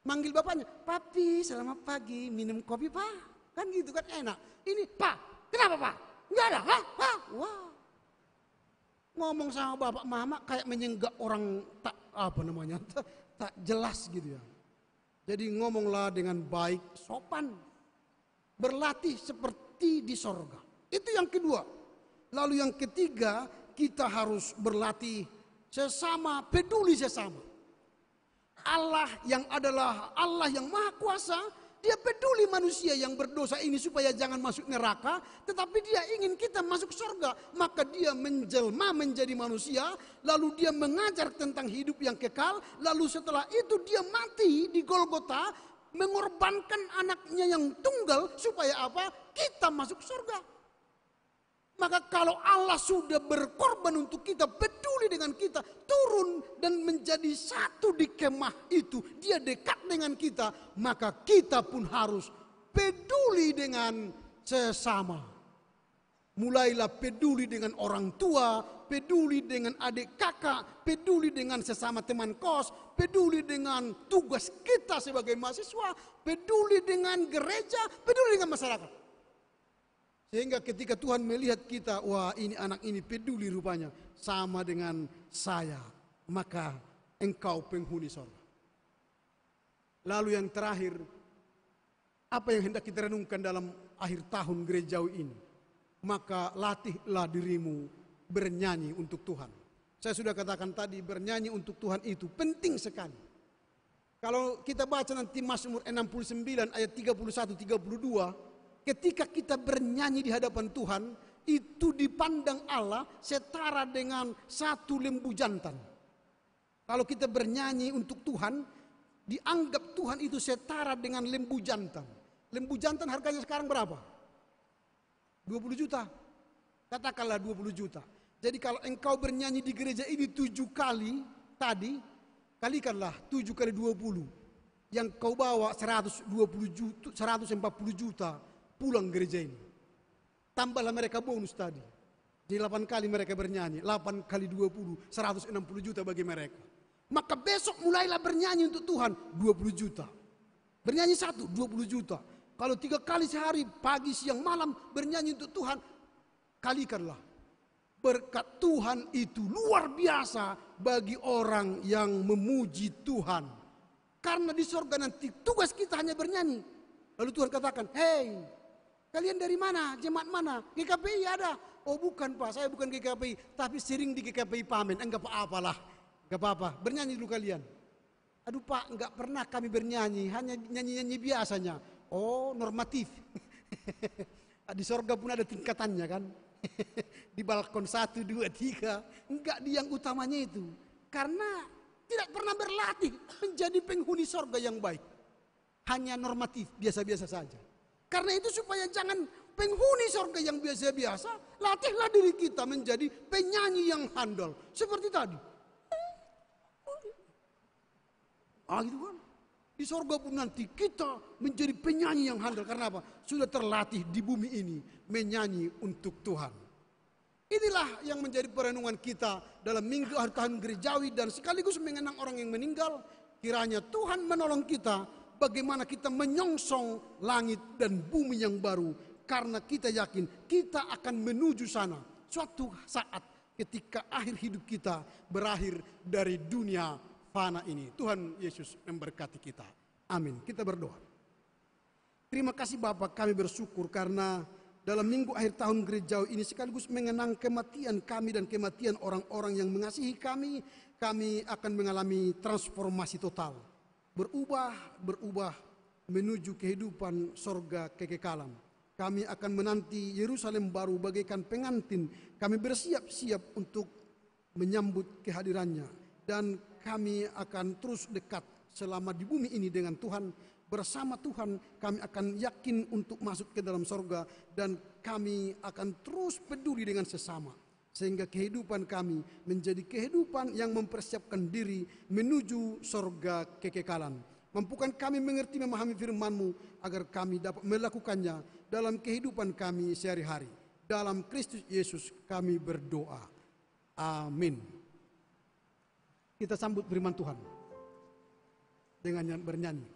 Manggil bapaknya, papi selamat pagi, minum kopi pak. Kan gitu kan enak. Ini pak, kenapa pak? Enggak ada, wah. Ngomong sama bapak mama kayak menyenggak orang tak tak jelas gitu ya. Jadi ngomonglah dengan baik, sopan. Berlatih seperti di sorga. Itu yang kedua. Lalu yang ketiga, kita harus berlatih sesama, peduli sesama. Allah yang adalah Allah yang maha kuasa, dia peduli manusia yang berdosa ini supaya jangan masuk neraka, tetapi dia ingin kita masuk surga. Maka dia menjelma menjadi manusia, lalu dia mengajar tentang hidup yang kekal, lalu setelah itu dia mati di Golgota, mengorbankan anaknya yang tunggal supaya apa? Kita masuk surga. Maka kalau Allah sudah berkorban untuk kita, peduli dengan kita, turun dan menjadi satu di kemah itu, dia dekat dengan kita, maka kita pun harus peduli dengan sesama. Mulailah peduli dengan orang tua, peduli dengan adik kakak, peduli dengan sesama teman kos, peduli dengan tugas kita sebagai mahasiswa, peduli dengan gereja, peduli dengan masyarakat. Sehingga ketika Tuhan melihat kita, wah ini anak ini peduli rupanya sama dengan saya, maka engkau penghuni surga. Lalu yang terakhir, apa yang hendak kita renungkan dalam akhir tahun gerejawi ini? Maka latihlah dirimu bernyanyi untuk Tuhan. Saya sudah katakan tadi, bernyanyi untuk Tuhan itu penting sekali. Kalau kita baca nanti Mazmur 69 ayat 31-32, ketika kita bernyanyi di hadapan Tuhan, itu dipandang Allah setara dengan satu lembu jantan. Kalau kita bernyanyi untuk Tuhan, dianggap Tuhan itu setara dengan lembu jantan. Lembu jantan harganya sekarang berapa? 20 juta. Katakanlah 20 juta. Jadi kalau engkau bernyanyi di gereja ini 7 kali tadi, kalikanlah 7 kali 20. Yang kau bawa 140 juta. Pulang gereja ini. Tambahlah mereka bonus tadi. Jadi 8 kali mereka bernyanyi. 8 kali 20, 160 juta bagi mereka. Maka besok mulailah bernyanyi untuk Tuhan, 20 juta. Bernyanyi 1, 20 juta. Kalau 3 kali sehari, pagi, siang, malam bernyanyi untuk Tuhan, kalikanlah. Berkat Tuhan itu luar biasa bagi orang yang memuji Tuhan. Karena di sorga nanti tugas kita hanya bernyanyi. Lalu Tuhan katakan, hey, kalian dari mana? Jemaat mana? GKPI ada? Oh bukan Pak, saya bukan GKPI, tapi sering di GKPI Pamen. Enggak apa-apalah, enggak apa-apa. Bernyanyi dulu kalian. Aduh Pak, enggak pernah kami bernyanyi, hanya nyanyi-nyanyi biasanya. Oh normatif. Di sorga pun ada tingkatannya kan. Di balkon 1, 2, 3. Enggak di yang utamanya itu. Karena tidak pernah berlatih menjadi penghuni sorga yang baik. Hanya normatif, biasa-biasa saja. Karena itu supaya jangan penghuni surga yang biasa-biasa, latihlah diri kita menjadi penyanyi yang handal. Seperti tadi. Gitu kan. Di surga pun nanti kita menjadi penyanyi yang handal. Karena apa? Sudah terlatih di bumi ini menyanyi untuk Tuhan. Inilah yang menjadi perenungan kita dalam minggu akhir tahun gerejawi dan sekaligus mengenang orang yang meninggal. Kiranya Tuhan menolong kita bagaimana kita menyongsong langit dan bumi yang baru. Karena kita yakin kita akan menuju sana. Suatu saat ketika akhir hidup kita berakhir dari dunia fana ini. Tuhan Yesus memberkati kita. Amin. Kita berdoa. Terima kasih Bapak, kami bersyukur karena dalam minggu akhir tahun gerejawi ini sekaligus mengenang kematian kami dan kematian orang-orang yang mengasihi kami. Kami akan mengalami transformasi total. Berubah menuju kehidupan sorga kekekalan. Kami akan menanti Yerusalem baru bagaikan pengantin. Kami bersiap-siap untuk menyambut kehadirannya. Dan kami akan terus dekat selama di bumi ini dengan Tuhan. Bersama Tuhan kami akan yakin untuk masuk ke dalam sorga. Dan kami akan terus peduli dengan sesama. Sehingga kehidupan kami menjadi kehidupan yang mempersiapkan diri menuju sorga kekekalan. Mampukan kami mengerti memahami firman-Mu agar kami dapat melakukannya dalam kehidupan kami sehari-hari. Dalam Kristus Yesus kami berdoa. Amin. Kita sambut firman Tuhan dengan bernyanyi.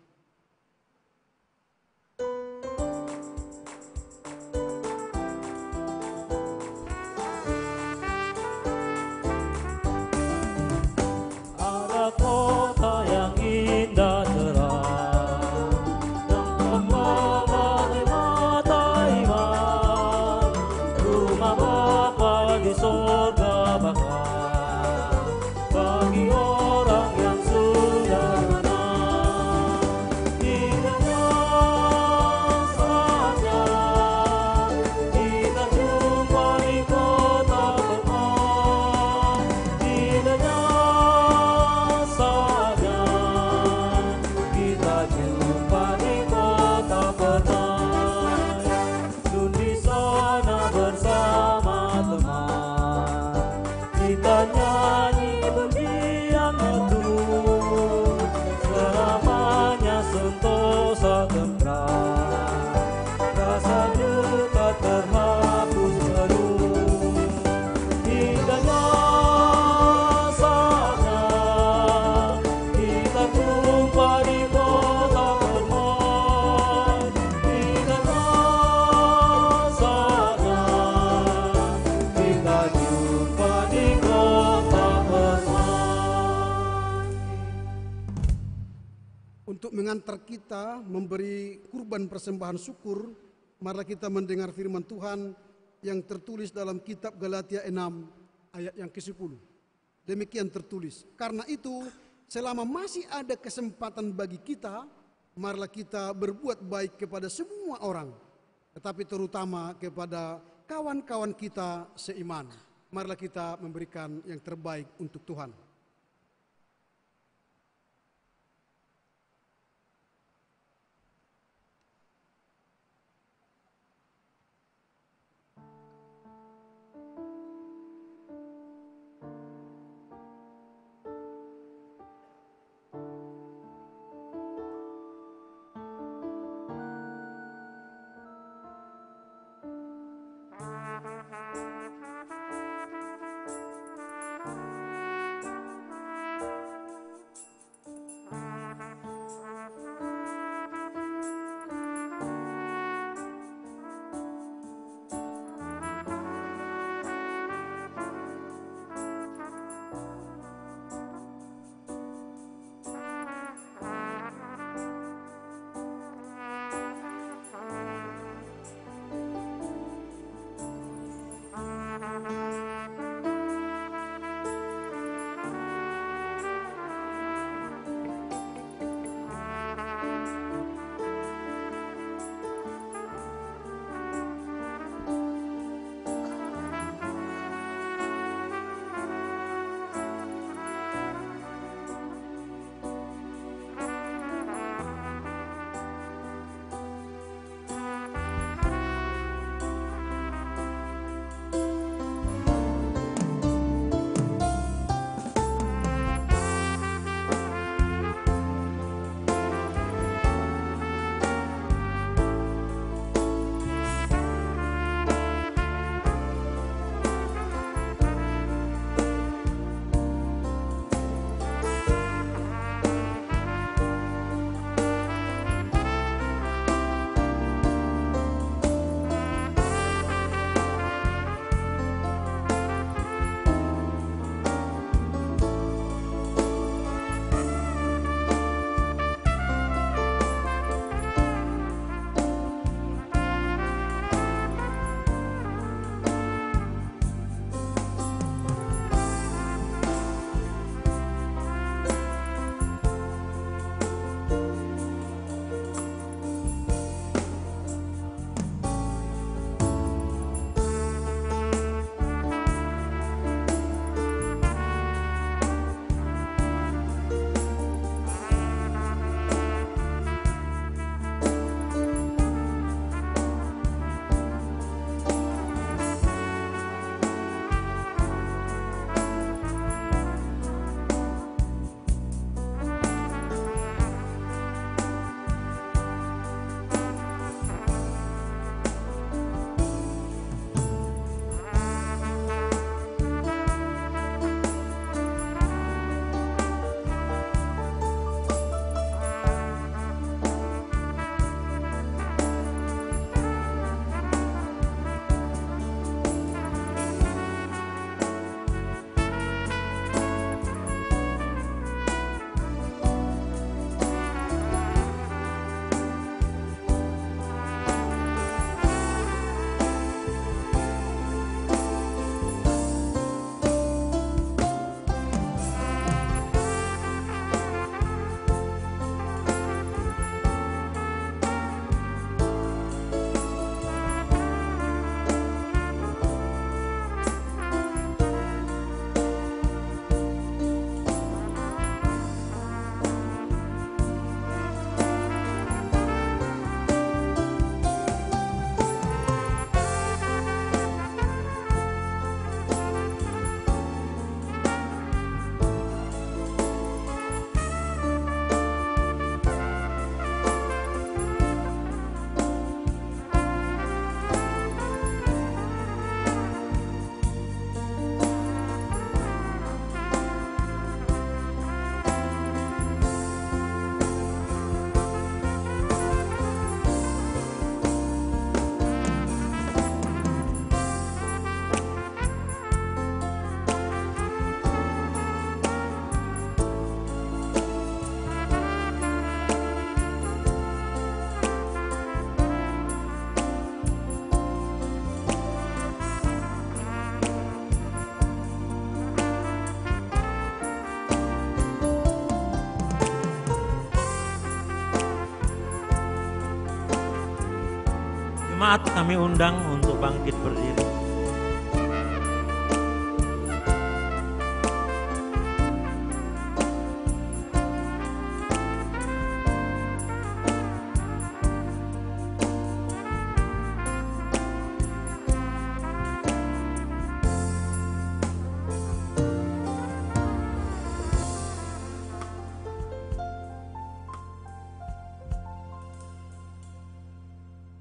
Ada kota yang indah terang, yang berbagai mata iman, rumah Bapa di sorga bakal bagi orang yang sudah menang. Indahnya saatnya kita jumpa di kota permai. Indahnya saatnya kita jumpa di kota permai. Nun di sana bersama teman, kita nyanyi pujian betul, selamanya sentosa tentram, rasa duka terhapus penuh. Indahnya saatnya kita jumpa di kota permai. Indahnya saatnya kita jumpa di kota permai. Untuk mengantar kita memberi kurban persembahan syukur, marilah kita mendengar firman Tuhan yang tertulis dalam kitab Galatia 6 ayat yang ke-10. Demikian tertulis, karena itu selama masih ada kesempatan bagi kita, marilah kita berbuat baik kepada semua orang, tetapi terutama kepada kawan-kawan kita seiman. Marilah kita memberikan yang terbaik untuk Tuhan. Jemaat kami undang untuk bangkit berdiri.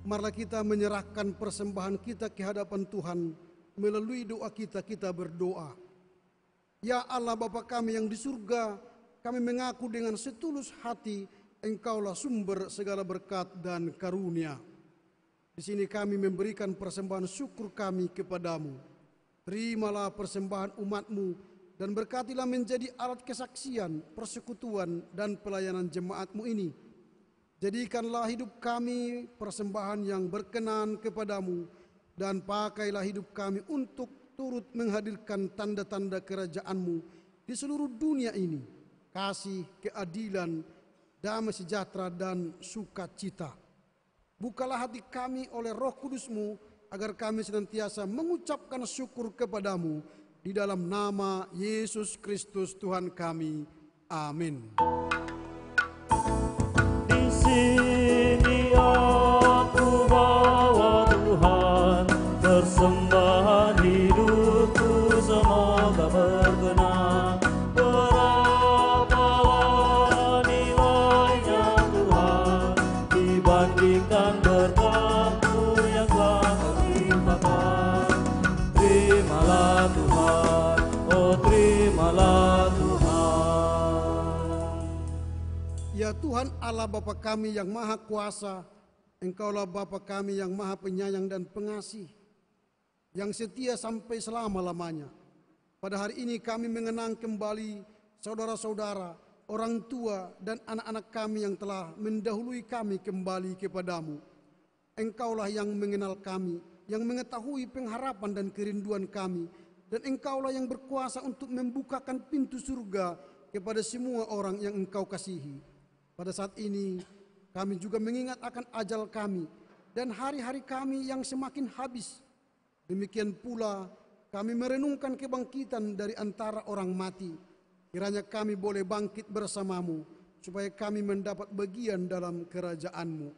Marilah kita menyerahkan persembahan kita ke hadapan Tuhan. Melalui doa kita berdoa. Ya Allah Bapa kami yang di surga, kami mengaku dengan setulus hati Engkaulah sumber segala berkat dan karunia. Di sini kami memberikan persembahan syukur kami kepadamu. Terimalah persembahan umat-Mu dan berkatilah menjadi alat kesaksian, persekutuan dan pelayanan jemaat-Mu ini. Jadikanlah hidup kami persembahan yang berkenan kepadamu, dan pakailah hidup kami untuk turut menghadirkan tanda-tanda kerajaan-Mu di seluruh dunia ini. Kasih, keadilan, damai sejahtera dan sukacita. Bukalah hati kami oleh Roh Kudus-Mu agar kami senantiasa mengucapkan syukur kepadamu di dalam nama Yesus Kristus Tuhan kami. Amin. Sini aku bawa Tuhan, persembahan hidupku semoga berkenan. Berapa nilainya Tuhan dibandingkan berkat-Mu yang telah Kau limpahkan. Terimalah Tuhan, oh terimalah Tuhan. Ya Tuhan Allah Bapa kami yang maha kuasa, Engkaulah Bapa kami yang maha penyayang dan pengasih, yang setia sampai selama-lamanya. Pada hari ini kami mengenang kembali saudara-saudara, orang tua dan anak-anak kami yang telah mendahului kami kembali kepadamu. Engkaulah yang mengenal kami, yang mengetahui pengharapan dan kerinduan kami, dan Engkaulah yang berkuasa untuk membukakan pintu surga kepada semua orang yang Engkau kasihi. Pada saat ini kami juga mengingat akan ajal kami dan hari-hari kami yang semakin habis. Demikian pula kami merenungkan kebangkitan dari antara orang mati. Kiranya kami boleh bangkit bersamamu supaya kami mendapat bagian dalam kerajaan-Mu.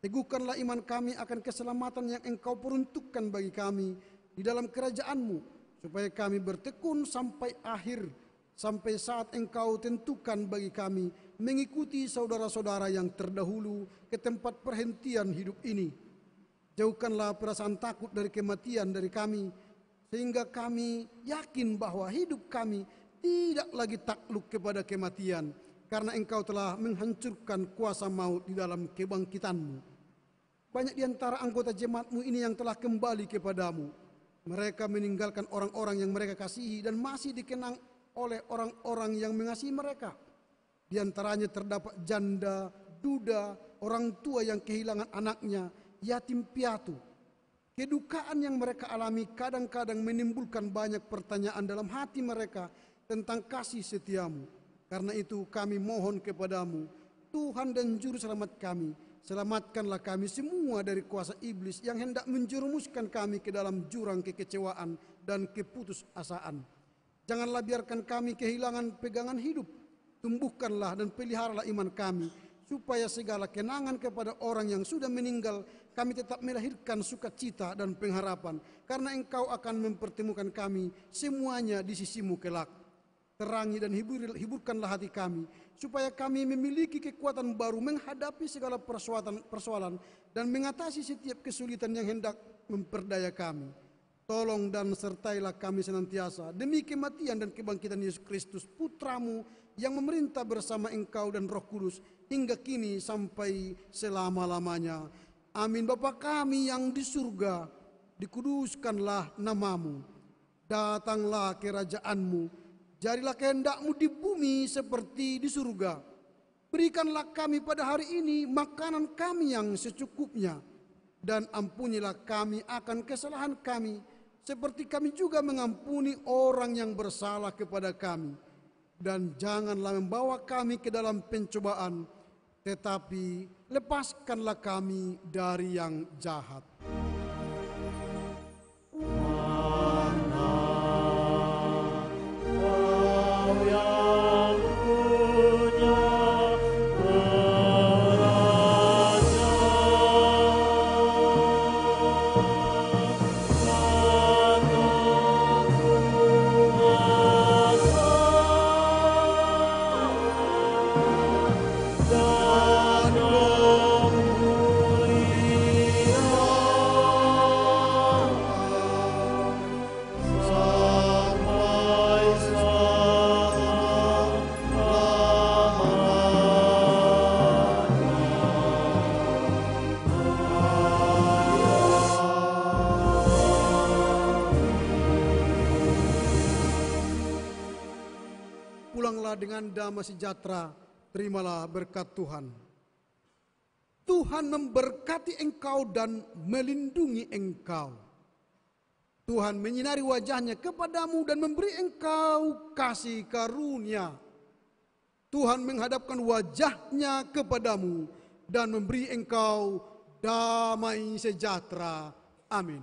Teguhkanlah iman kami akan keselamatan yang Engkau peruntukkan bagi kami di dalam kerajaan-Mu, supaya kami bertekun sampai akhir, sampai saat Engkau tentukan bagi kami mengikuti saudara-saudara yang terdahulu ke tempat perhentian hidup ini. Jauhkanlah perasaan takut dari kematian dari kami, sehingga kami yakin bahwa hidup kami tidak lagi takluk kepada kematian, karena Engkau telah menghancurkan kuasa maut di dalam kebangkitan-Mu. Banyak di antara anggota jemaat-Mu ini yang telah kembali kepadamu. Mereka meninggalkan orang-orang yang mereka kasihi dan masih dikenang oleh orang-orang yang mengasihi mereka. Di antaranya terdapat janda, duda, orang tua yang kehilangan anaknya, yatim piatu. Kedukaan yang mereka alami kadang-kadang menimbulkan banyak pertanyaan dalam hati mereka tentang kasih setiamu. Karena itu kami mohon kepadamu, Tuhan dan Juru Selamat kami, selamatkanlah kami semua dari kuasa iblis yang hendak menjerumuskan kami ke dalam jurang kekecewaan dan keputusasaan. Janganlah biarkan kami kehilangan pegangan hidup. Tumbuhkanlah dan peliharalah iman kami, supaya segala kenangan kepada orang yang sudah meninggal kami tetap melahirkan sukacita dan pengharapan, karena Engkau akan mempertemukan kami semuanya di sisi-Mu kelak. Terangi dan hiburkanlah hati kami, supaya kami memiliki kekuatan baru menghadapi segala persoalan dan mengatasi setiap kesulitan yang hendak memperdaya kami. Tolong dan sertailah kami senantiasa demi kematian dan kebangkitan Yesus Kristus, Putra-Mu yang memerintah bersama Engkau dan Roh Kudus hingga kini sampai selama-lamanya. Amin. Bapa kami yang di surga, dikuduskanlah nama-Mu. Datanglah kerajaan-Mu. Jadilah kehendak-Mu di bumi seperti di surga. Berikanlah kami pada hari ini makanan kami yang secukupnya. Dan ampunilah kami akan kesalahan kami, seperti kami juga mengampuni orang yang bersalah kepada kami. Dan janganlah membawa kami ke dalam pencobaan, tetapi lepaskanlah kami dari yang jahat. Pulanglah dengan damai sejahtera, terimalah berkat Tuhan. Tuhan memberkati engkau dan melindungi engkau. Tuhan menyinari wajahnya kepadamu dan memberi engkau kasih karunia. Tuhan menghadapkan wajahnya kepadamu dan memberi engkau damai sejahtera. Amin.